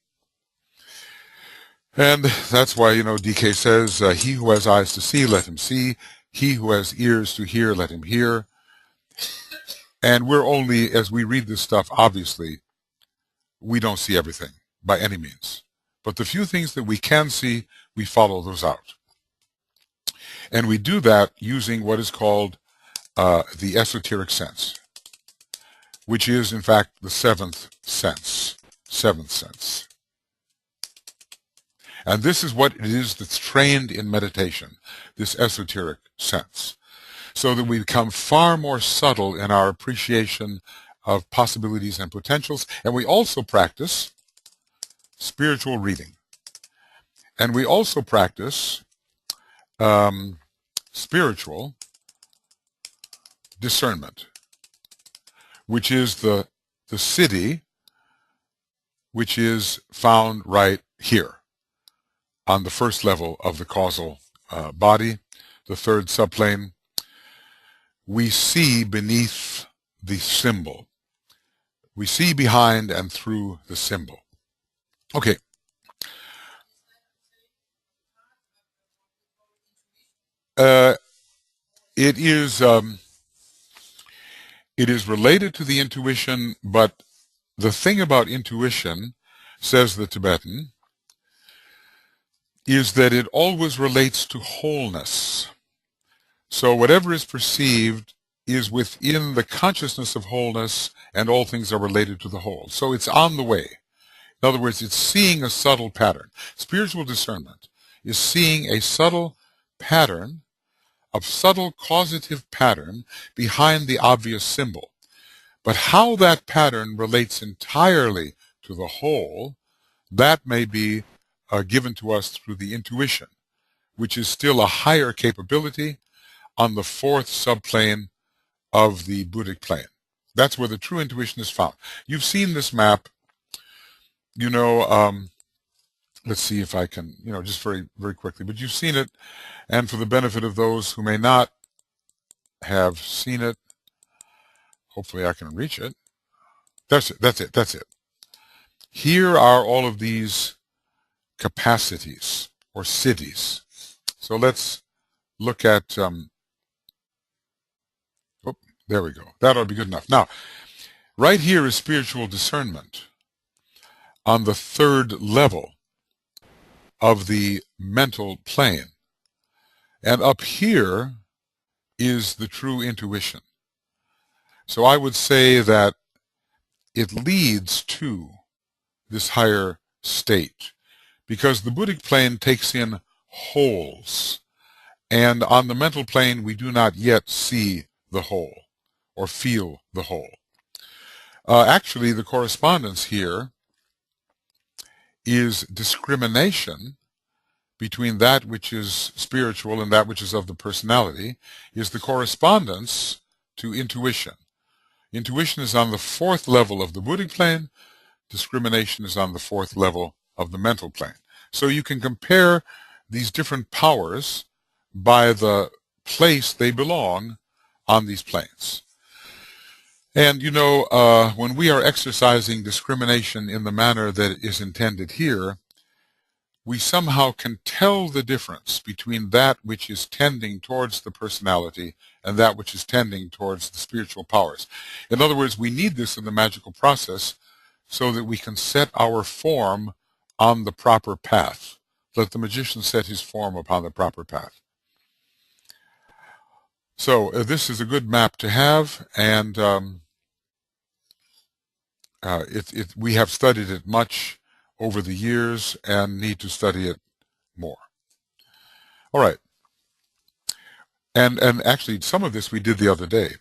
And that's why, you know, DK says, he who has eyes to see, let him see. He who has ears to hear, let him hear. And we're only, as we read this stuff, obviously, we don't see everything by any means. But the few things that we can see, we follow those out. And we do that using what is called the esoteric sense, which is, in fact, the seventh sense. Seventh sense. And this is what it is that's trained in meditation, this esoteric sense, so that we become far more subtle in our appreciation of possibilities and potentials. And we also practice spiritual reading. And we also practice spiritual discernment, which is the city which is found right here on the first level of the causal body, the third subplane. We see beneath the symbol. We see behind and through the symbol. Okay. It is related to the intuition, but the thing about intuition, says the Tibetan, is that it always relates to wholeness. So whatever is perceived is within the consciousness of wholeness, and all things are related to the whole. So it's on the way. In other words, it's seeing a subtle pattern. Spiritual discernment is seeing a subtle pattern, a subtle causative pattern behind the obvious symbol. But how that pattern relates entirely to the whole, that may be given to us through the intuition, which is still a higher capability on the fourth subplane of the Buddhic plane. That's where the true intuition is found. You've seen this map, you know, let's see if I can, just very, very quickly, but you've seen it, and for the benefit of those who may not have seen it, hopefully I can reach it. That's it. Here are all of these capacities or cities. So let's look at, there we go. That ought to be good enough. Now, right here is spiritual discernment on the third level of the mental plane. And up here is the true intuition. So I would say that it leads to this higher state because the Buddhic plane takes in wholes. And on the mental plane, we do not yet see the whole or feel the whole. Actually, the correspondence here is discrimination between that which is spiritual and that which is of the personality, is the correspondence to intuition. Intuition is on the fourth level of the Buddhic plane. Discrimination is on the fourth level of the mental plane. So you can compare these different powers by the place they belong on these planes. And when we are exercising discrimination in the manner that is intended here, we somehow can tell the difference between that which is tending towards the personality and that which is tending towards the spiritual powers. In other words, we need this in the magical process so that we can set our form on the proper path. Let the magician set his form upon the proper path. So this is a good map to have, and we have studied it much over the years and need to study it more. All right. And actually, some of this we did the other day.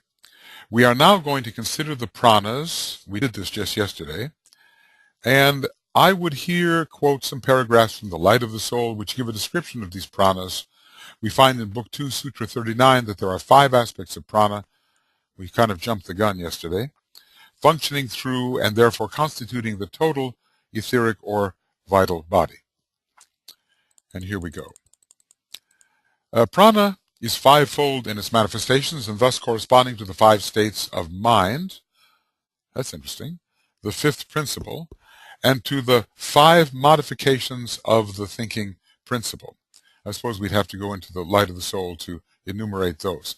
We are now going to consider the pranas. We did this just yesterday. And I would here quote some paragraphs from The Light of the Soul, which give a description of these pranas. We find in Book 2, Sutra 39, that there are 5 aspects of prana. We kind of jumped the gun yesterday. Functioning through and therefore constituting the total etheric or vital body. And here we go. Prana is 5-fold in its manifestations and thus corresponding to the 5 states of mind. That's interesting. The 5th principle, and to the 5 modifications of the thinking principle. I suppose we'd have to go into the Light of the Soul to enumerate those.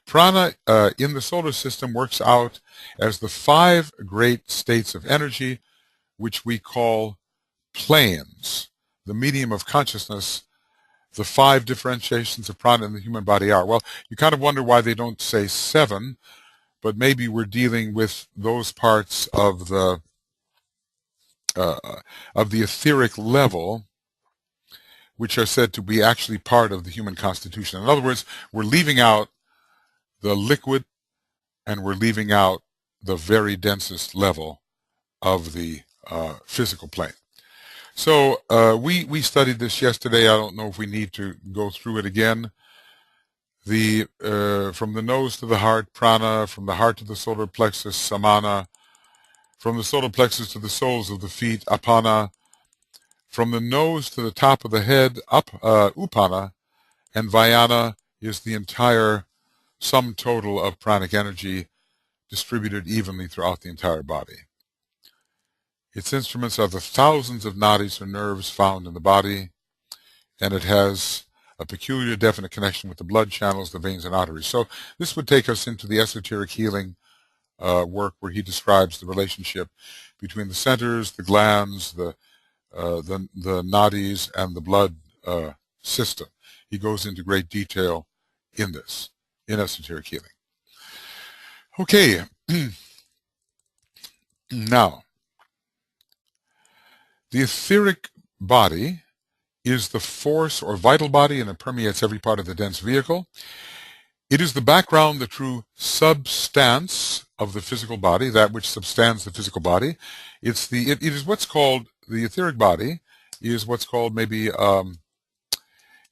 Prana in the solar system works out as the 5 great states of energy, which we call planes, the medium of consciousness. The 5 differentiations of prana in the human body are. Well, you kind of wonder why they don't say 7, but maybe we're dealing with those parts of the etheric level which are said to be actually part of the human constitution. In other words, we're leaving out the liquid and we're leaving out the very densest level of the physical plane. So we studied this yesterday. I don't know if we need to go through it again. From the nose to the heart, prana; from the heart to the solar plexus, samana; from the solar plexus to the soles of the feet, apana; from the nose to the top of the head, upana; and vyana is the entire sum total of pranic energy distributed evenly throughout the entire body. Its instruments are the thousands of nadis or nerves found in the body, and it has a peculiar definite connection with the blood channels, the veins, and arteries. So this would take us into the esoteric healing work, where he describes the relationship between the centers, the glands, the nadis, and the blood system. He goes into great detail in this, in esoteric healing. Okay, now, the etheric body is the force or vital body, and it permeates every part of the dense vehicle. It is the background, the true substance of the physical body, that which substands the physical body. It is what's called, the etheric body is what's called maybe,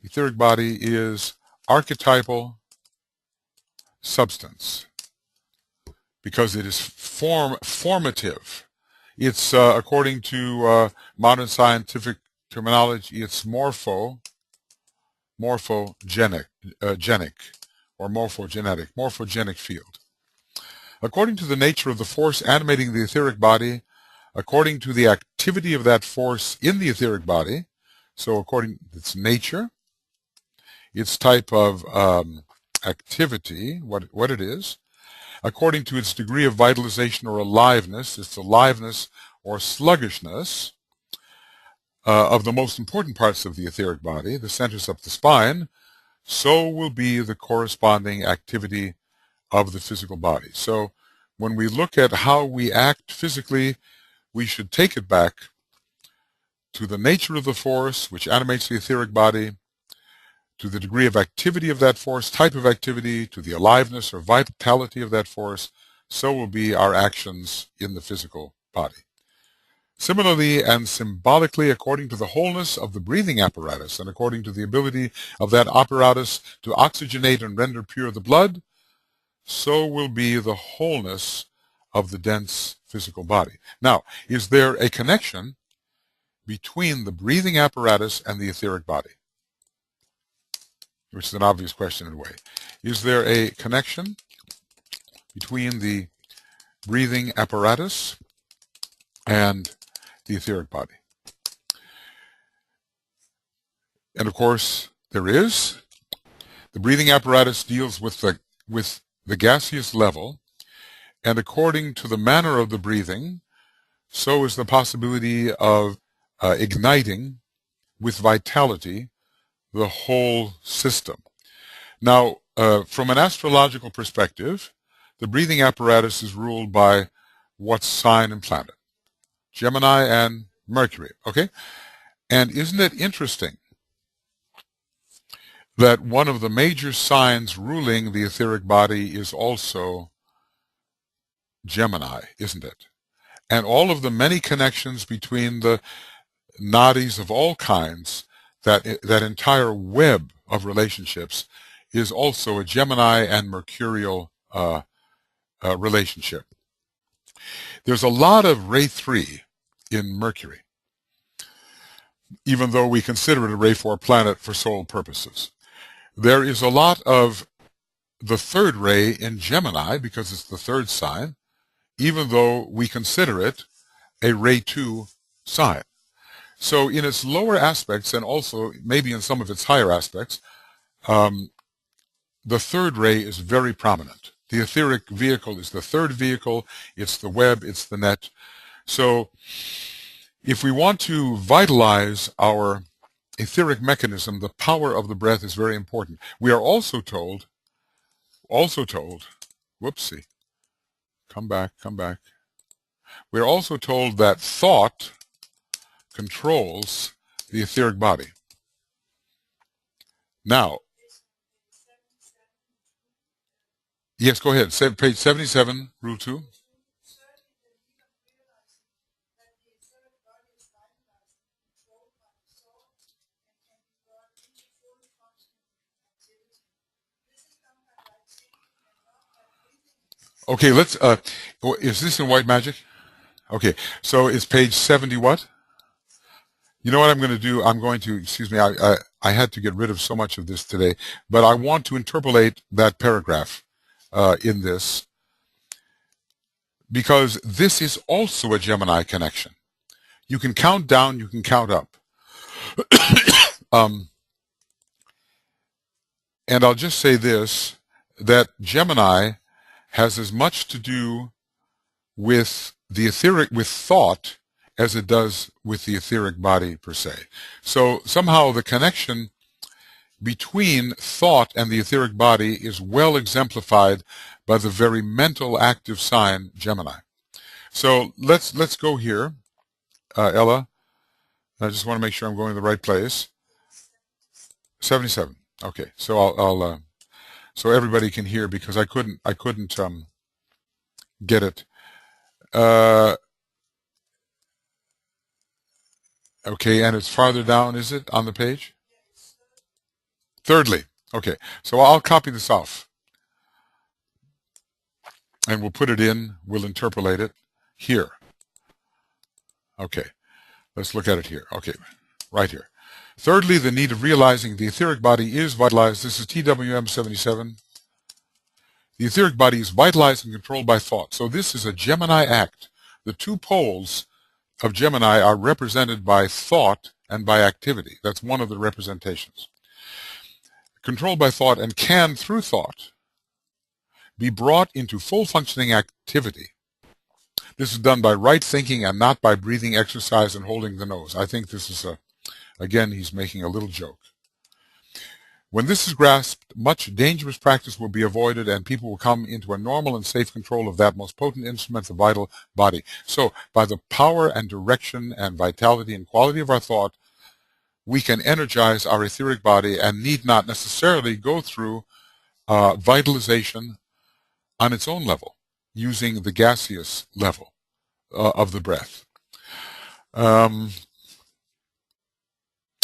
etheric body is archetypal substance. because it is formative. It's, according to modern scientific terminology, it's morphogenic, or morphogenic field. According to the nature of the force animating the etheric body, according to the activity of that force in the etheric body, so according to its nature, its type of activity, what it is, according to its degree of vitalization or aliveness, its aliveness or sluggishness of the most important parts of the etheric body, the centers up the spine, so will be the corresponding activity of the physical body. So when we look at how we act physically, we should take it back to the nature of the force which animates the etheric body, to the degree of activity of that force, type of activity, to the aliveness or vitality of that force, so will be our actions in the physical body. Similarly and symbolically, according to the wholeness of the breathing apparatus and according to the ability of that apparatus to oxygenate and render pure the blood, so will be the wholeness of the dense physical body. Now, is there a connection between the breathing apparatus and the etheric body? Which is an obvious question in a way. Is there a connection between the breathing apparatus and the etheric body? And of course, there is. The breathing apparatus deals with the gaseous level, and according to the manner of the breathing, so is the possibility of igniting with vitality the whole system. Now, from an astrological perspective, the breathing apparatus is ruled by what sign and planet? Gemini and Mercury, okay? And isn't it interesting that one of the major signs ruling the etheric body is also Gemini, isn't it? And all of the many connections between the nadis of all kinds, that entire web of relationships is also a Gemini and Mercurial relationship. There's a lot of Ray 3 in Mercury, even though we consider it a Ray 4 planet for solar purposes. There is a lot of the third ray in Gemini because it's the third sign, even though we consider it a Ray 2 sign. So in its lower aspects, and also maybe in some of its higher aspects, the third ray is very prominent. The etheric vehicle is the third vehicle. It's the web. It's the net. So if we want to vitalize our etheric mechanism, the power of the breath is very important. We are also told, whoopsie, come back. We're also told that thought controls the etheric body. Now, yes, go ahead. Page 77, Rule 2. Okay, let's, is this in white magic? Okay, so is page 70 what? You know what I'm going to do? I'm going to, excuse me, I had to get rid of so much of this today, but I want to interpolate that paragraph in this, because this is also a Gemini connection. You can count down, you can count up. And I'll just say this, that Gemini has as much to do with the etheric, with thought, as it does with the etheric body per se. So somehow the connection between thought and the etheric body is well exemplified by the very mental active sign Gemini. So let's go here, Ella. I just want to make sure I'm going to the right place. 77. Okay, so I'll so everybody can hear, because I couldn't get it. Okay, and it's farther down, is it, on the page? Thirdly, okay, so I'll copy this off. and we'll put it in, we'll interpolate it here. Okay, let's look at it here. Okay, right here. Thirdly, the need of realizing the etheric body is vitalized. This is TWM 77. The etheric body is vitalized and controlled by thought. So this is a Gemini act. The two poles of Gemini are represented by thought and by activity. That's one of the representations. Controlled by thought and can, through thought, be brought into full functioning activity. This is done by right thinking and not by breathing exercise and holding the nose. I think this is again, he's making a little joke. When this is grasped, much dangerous practice will be avoided and people will come into a normal and safe control of that most potent instrument, the vital body. So by the power and direction and vitality and quality of our thought, we can energize our etheric body and need not necessarily go through vitalization on its own level, using the gaseous level of the breath.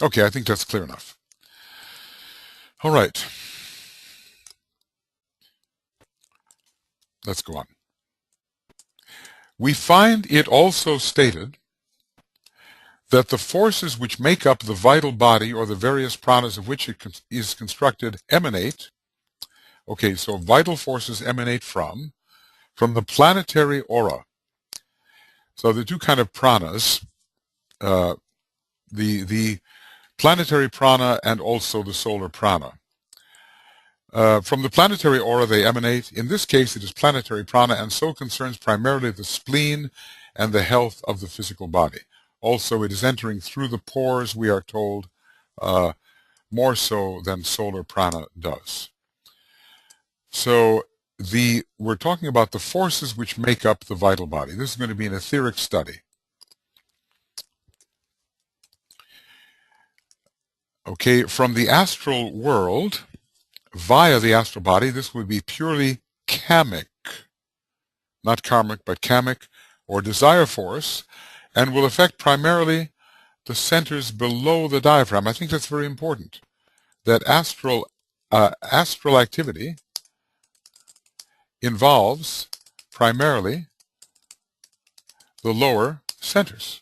Okay, I think that's clear enough. All right. Let's go on. We find it also stated that the forces which make up the vital body or the various pranas of which it is constructed emanate. Okay, so vital forces emanate from the planetary aura. So the two kind of pranas, the planetary prana and also the solar prana. From the planetary aura they emanate. In this case it is planetary prana and so concerns primarily the spleen and the health of the physical body. Also it is entering through the pores, we are told, more so than solar prana does. So we're talking about the forces which make up the vital body. This is going to be an etheric study. Okay, from the astral world, via the astral body, this would be purely kamic, not karmic, but kamic, or desire force, and will affect primarily the centers below the diaphragm. I think that's very important, that astral activity involves primarily the lower centers.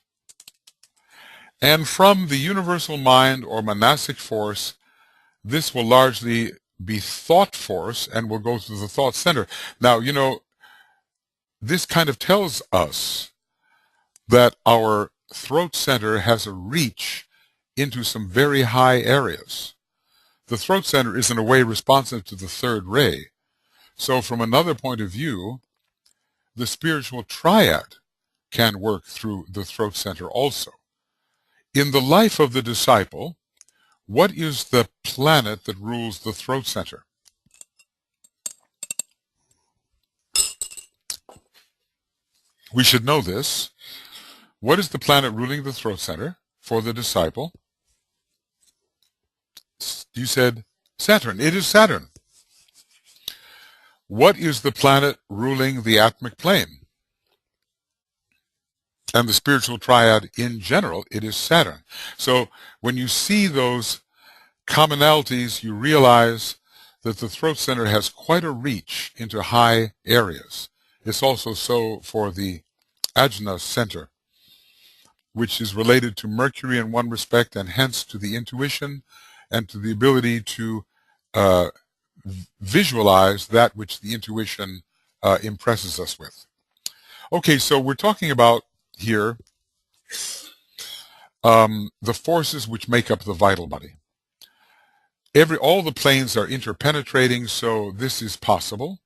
And from the universal mind or monastic force, this will largely be thought force and will go through the thought center. Now, you know, this kind of tells us that our throat center has a reach into some very high areas. The throat center is in a way responsive to the third ray. So from another point of view, the spiritual triad can work through the throat center also. In the life of the disciple, what is the planet that rules the throat center? We should know this. What is the planet ruling the throat center for the disciple? You said Saturn. It is Saturn. What is the planet ruling the atmic plane? And the spiritual triad in general, it is Saturn. So when you see those commonalities, you realize that the throat center has quite a reach into high areas. It's also so for the ajna center, which is related to Mercury in one respect and hence to the intuition and to the ability to visualize that which the intuition impresses us with. Okay, so we're talking about here the forces which make up the vital body. All the planes are interpenetrating, so this is possible.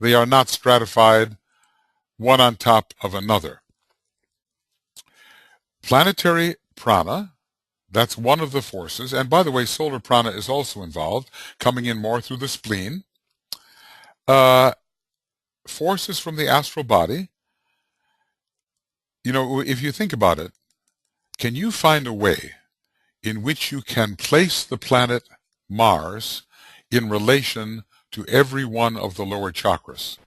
They are not stratified one on top of another. Planetary prana, that's one of the forces, and by the way, solar prana is also involved, coming in more through the spleen. Forces from the astral body. You know, if you think about it, can you find a way in which you can place the planet Mars in relation to every one of the lower chakras?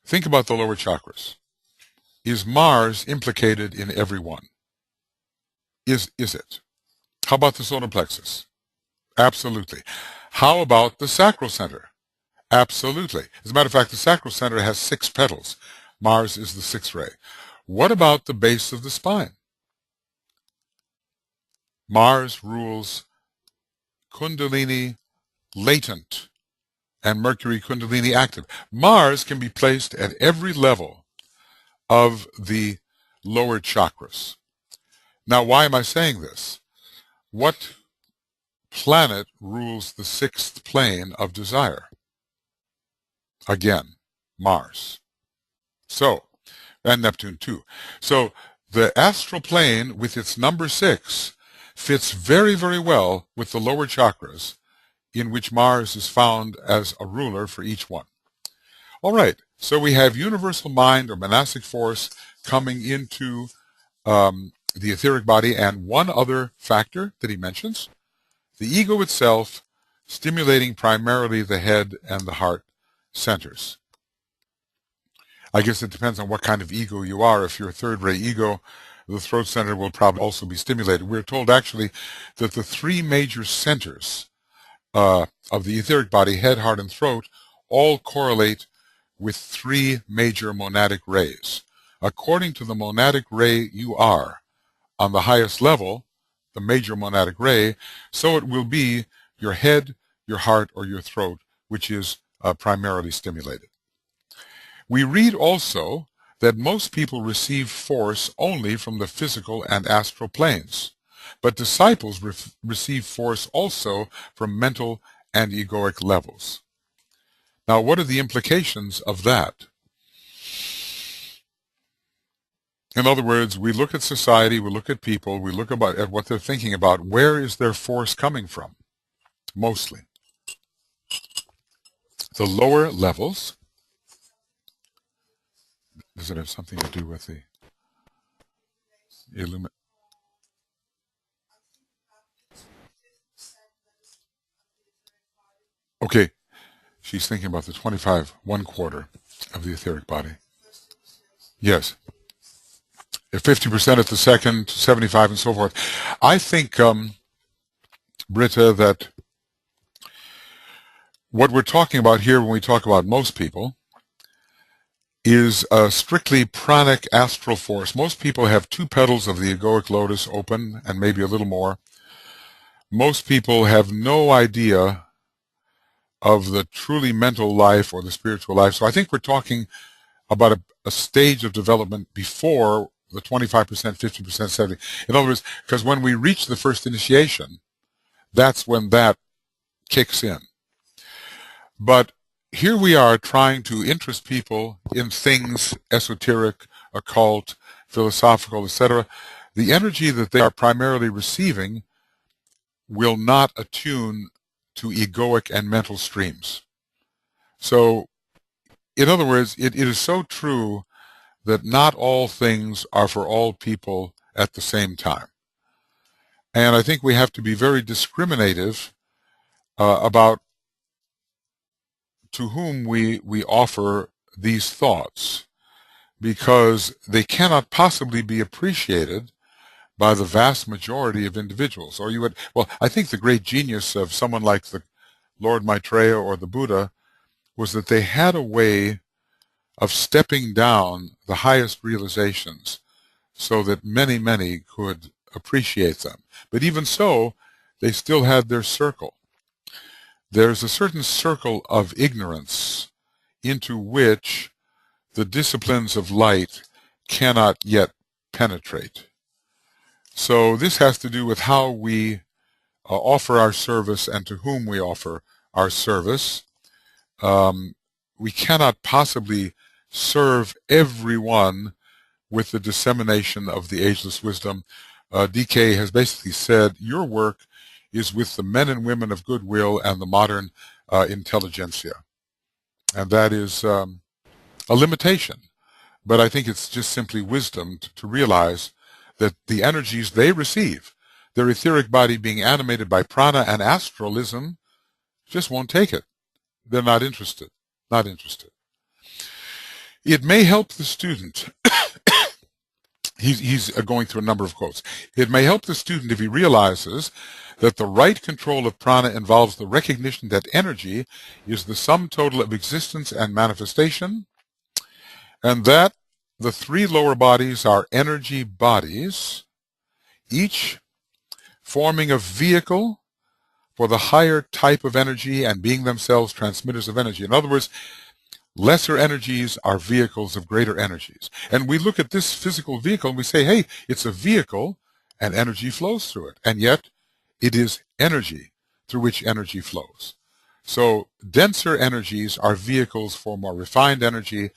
Think about the lower chakras. Is Mars implicated in every one? Is it? How about the solar plexus? Absolutely. How about the sacral center? Absolutely. As a matter of fact, the sacral center has 6 petals. Mars is the 6th ray. What about the base of the spine? Mars rules Kundalini latent and Mercury Kundalini active. Mars can be placed at every level of the lower chakras. Now, why am I saying this? What planet rules the 6th plane of desire? Again, Mars. So, and Neptune too. So, the astral plane with its number 6 fits very, very well with the lower chakras, in which Mars is found as a ruler for each one. All right, so we have universal mind or monastic force coming into the etheric body, and one other factor that he mentions, the ego itself, stimulating primarily the head and the heart centers. I guess it depends on what kind of ego you are. If you're a third-ray ego, the throat center will probably also be stimulated. We're told actually that the 3 major centers of the etheric body, head, heart, and throat, all correlate with 3 major monadic rays. According to the monadic ray you are on the highest level, the major monadic ray, so it will be your head, your heart, or your throat, which is primarily stimulated. We read also that most people receive force only from the physical and astral planes, but disciples receive force also from mental and egoic levels. Now, what are the implications of that? In other words, we look at society, we look at people, we look at what they're thinking about. Where is their force coming from? Mostly the lower levels. Does it have something to do with the illumination? Okay, she's thinking about the 25, 1/4 of the etheric body. Yes. 50% at the second, 75 and so forth. I think, Britta, that what we're talking about here when we talk about most people is a strictly pranic astral force. Most people have 2 petals of the egoic lotus open and maybe a little more. Most people have no idea of the truly mental life or the spiritual life. So I think we're talking about a stage of development before the 25%, 50%, 70. In other words, because when we reach the first initiation, that's when that kicks in. But here we are trying to interest people in things esoteric, occult, philosophical, etc. The energy that they are primarily receiving will not attune to egoic and mental streams. So, in other words, it is so true that not all things are for all people at the same time. And I think we have to be very discriminative about to whom we offer these thoughts, because they cannot possibly be appreciated by the vast majority of individuals. Or you would, well, I think the great genius of someone like the Lord Maitreya or the Buddha was that they had a way of stepping down the highest realizations so that many, many could appreciate them. But even so, they still had their circle. There's a certain circle of ignorance into which the disciplines of light cannot yet penetrate. So this has to do with how we offer our service and to whom we offer our service. We cannot possibly serve everyone with the dissemination of the ageless wisdom. DK has basically said your work is with the men and women of goodwill and the modern intelligentsia. And that is a limitation. But I think it's just simply wisdom to realize that the energies they receive, their etheric body being animated by prana and astralism, just won't take it. They're not interested. Not interested. It may help the student he's going through a number of quotes. It may help the student if he realizes that the right control of prana involves the recognition that energy is the sum total of existence and manifestation, and that the three lower bodies are energy bodies, each forming a vehicle for the higher type of energy and being themselves transmitters of energy. In other words, lesser energies are vehicles of greater energies. And we look at this physical vehicle and we say, hey, it's a vehicle and energy flows through it. And yet it is energy through which energy flows. So denser energies are vehicles for more refined energy,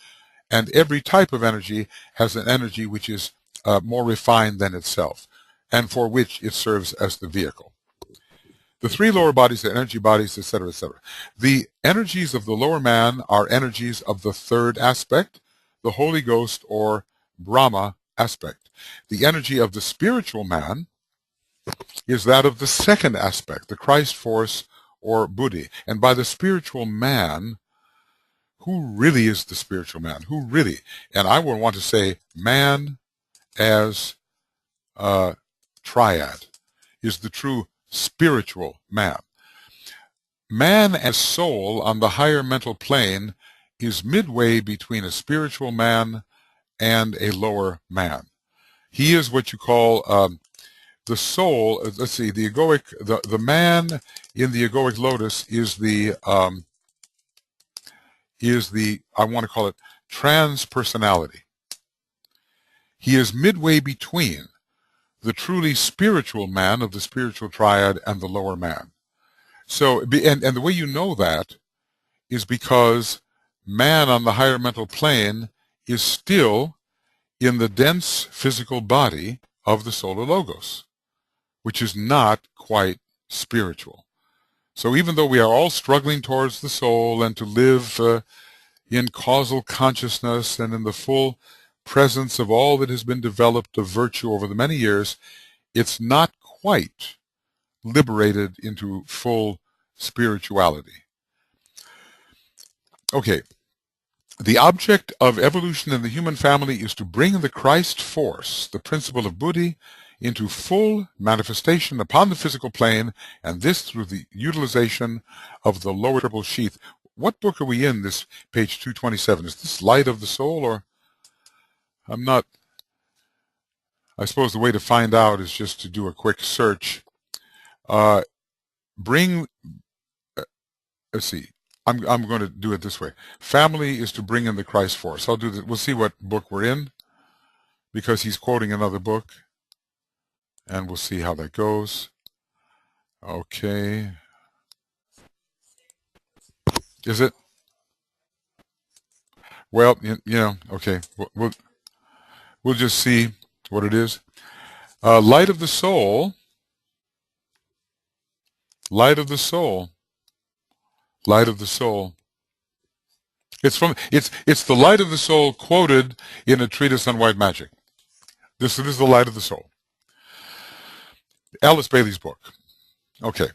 and every type of energy has an energy which is more refined than itself, and for which it serves as the vehicle. The three lower bodies are energy bodies, etc., etc. The energies of the lower man are energies of the third aspect, the Holy Ghost or Brahma aspect. The energy of the spiritual man is that of the second aspect, the Christ force or Buddhi. And by the spiritual man, who really is the spiritual man? Who really? And I would want to say man as a triad is the true spiritual man. Man as soul on the higher mental plane is midway between a spiritual man and a lower man. He is what you call the soul. Let's see, the egoic, the man in the egoic lotus is the I want to call it transpersonality. He is midway between the truly spiritual man of the spiritual triad and the lower man. So, and the way you know that is because man on the higher mental plane is still in the dense physical body of the solar logos, which is not quite spiritual. So even though we are all struggling towards the soul and to live in causal consciousness and in the full presence of all that has been developed of virtue over the many years, it's not quite liberated into full spirituality. Okay, the object of evolution in the human family is to bring the Christ force, the principle of Buddhi, into full manifestation upon the physical plane, and this through the utilization of the lower triple sheath. What book are we in, this page 227? Is this Light of the Soul, or I'm not? I suppose the way to find out is just to do a quick search. Let's see. I'm going to do it this way. Family is to bring in the Christ force. I'll do that. We'll see what book we're in, because he's quoting another book, and we'll see how that goes. Okay. Is it? Well, you know, okay. We'll just see what it is. Light of the Soul. Light of the Soul. Light of the Soul. It's the Light of the Soul quoted in a treatise on white magic. This is the Light of the Soul. Alice Bailey's book. Okay.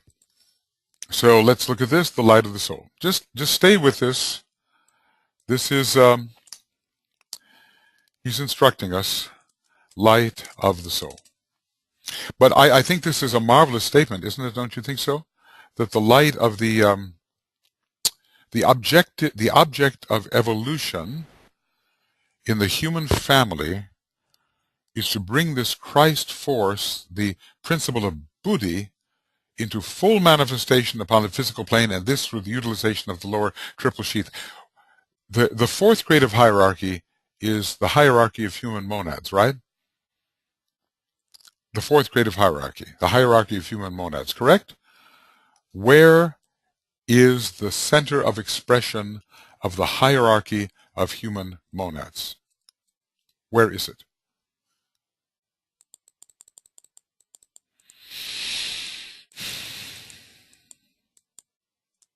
So let's look at this, the Light of the Soul. Just stay with this. This is he's instructing us, Light of the Soul. But I think this is a marvelous statement, isn't it? Don't you think so? That the light of the object of evolution in the human family is to bring this Christ force, the principle of Buddhi, into full manifestation upon the physical plane, and this through the utilization of the lower triple sheath. The fourth grade of hierarchy is the hierarchy of human monads, right? The fourth grade of hierarchy, the hierarchy of human monads, correct? Where is the center of expression of the hierarchy of human monads? Where is it?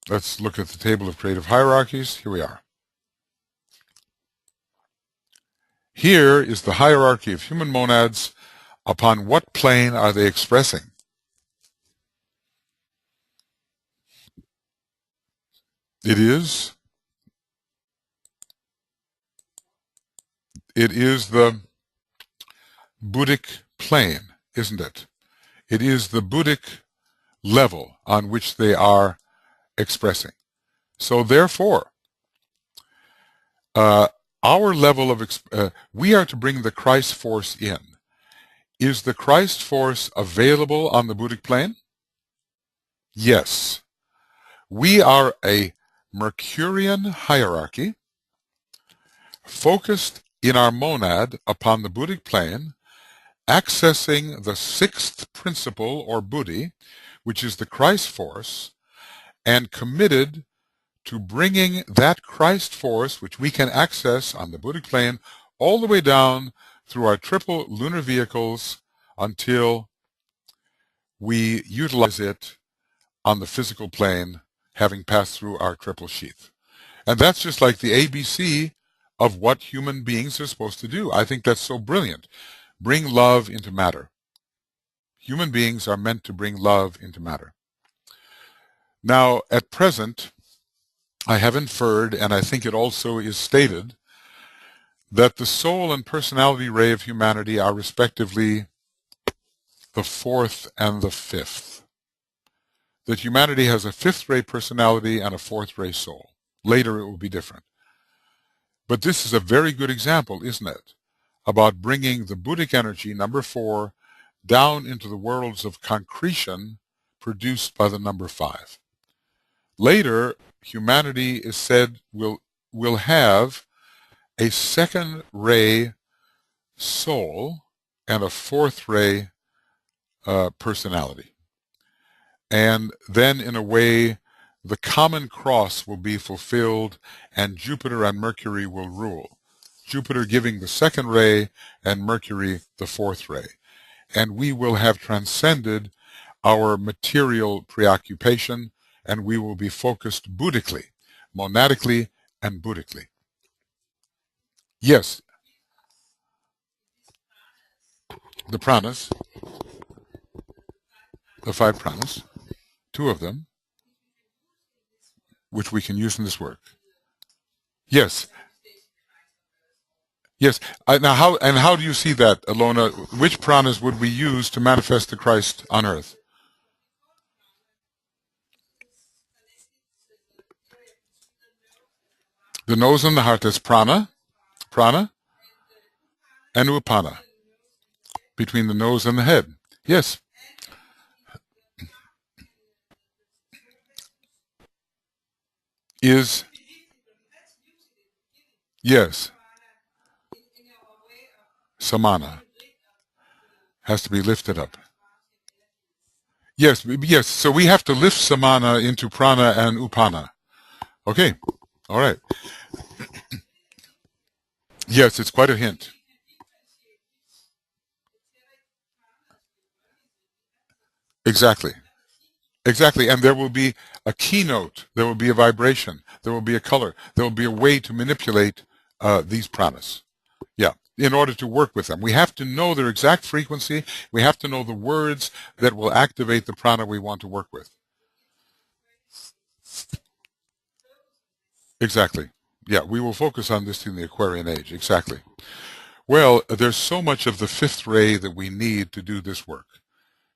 Let's look at the table of creative hierarchies. Here we are. Here is the hierarchy of human monads. Upon what plane are they expressing? It is the Buddhic plane, isn't it? It is the Buddhic level on which they are expressing. So therefore, our level of, we are to bring the Christ force in. Is the Christ force available on the Buddhic plane? Yes. We are a Mercurian hierarchy focused in our monad upon the Buddhic plane, accessing the sixth principle or Buddhi, which is the Christ force, and committed to bringing that Christ force, which we can access on the Buddhic plane, all the way down through our triple lunar vehicles until we utilize it on the physical plane, having passed through our triple sheath. And that's just like the ABC of what human beings are supposed to do. I think that's so brilliant. Bring love into matter. Human beings are meant to bring love into matter. Now, at present, I have inferred, and I think it also is stated, that the soul and personality ray of humanity are respectively the fourth and the fifth. That humanity has a fifth ray personality and a fourth ray soul. Later it will be different. But this is a very good example, isn't it, about bringing the Buddhic energy, number 4, down into the worlds of concretion produced by the number 5. Later, humanity is said will have a second ray soul and a fourth ray personality. And then, in a way, the common cross will be fulfilled and Jupiter and Mercury will rule. Jupiter giving the second ray and Mercury the fourth ray. And we will have transcended our material preoccupation, and we will be focused Buddhically, monadically and Buddhically. Yes, the pranas, the 5 pranas, 2 of them, which we can use in this work. Yes. Yes. Now, how do you see that, Alona? Which pranas would we use to manifest the Christ on earth? The nose and the heart, that's prana, and upana, between the nose and the head. Yes. Is, yes, samana, has to be lifted up. Yes, yes, so we have to lift samana into prana and upana. Okay, all right. Yes, it's quite a hint. Exactly. Exactly, and there will be a keynote, there will be a vibration, there will be a color, there will be a way to manipulate these pranas. Yeah, in order to work with them. We have to know their exact frequency, we have to know the words that will activate the prana we want to work with. Exactly. Yeah, we will focus on this in the Aquarian Age, exactly. Well, there's so much of the fifth ray that we need to do this work,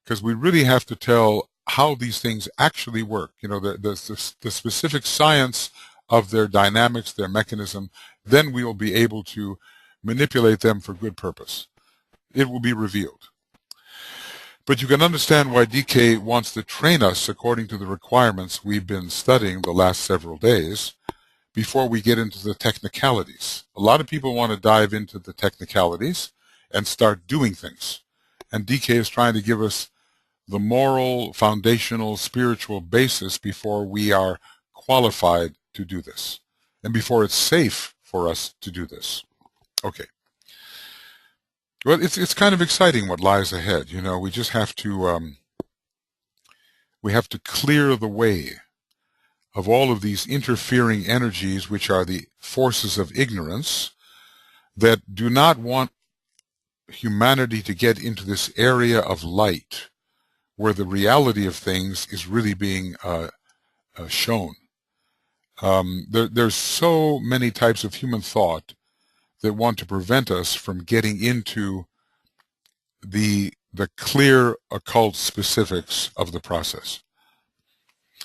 because we really have to tell how these things actually work, you know, the specific science of their dynamics, their mechanism. Then we will be able to manipulate them for good purpose. It will be revealed. But you can understand why DK wants to train us according to the requirements we've been studying the last several days before we get into the technicalities. A lot of people want to dive into the technicalities and start doing things. And DK is trying to give us the moral, foundational, spiritual basis before we are qualified to do this, and before it's safe for us to do this. Okay. Well, it's kind of exciting what lies ahead. You know, we just have to clear the way of all of these interfering energies, which are the forces of ignorance that do not want humanity to get into this area of light, where the reality of things is really being shown. There's so many types of human thought that want to prevent us from getting into the clear occult specifics of the process.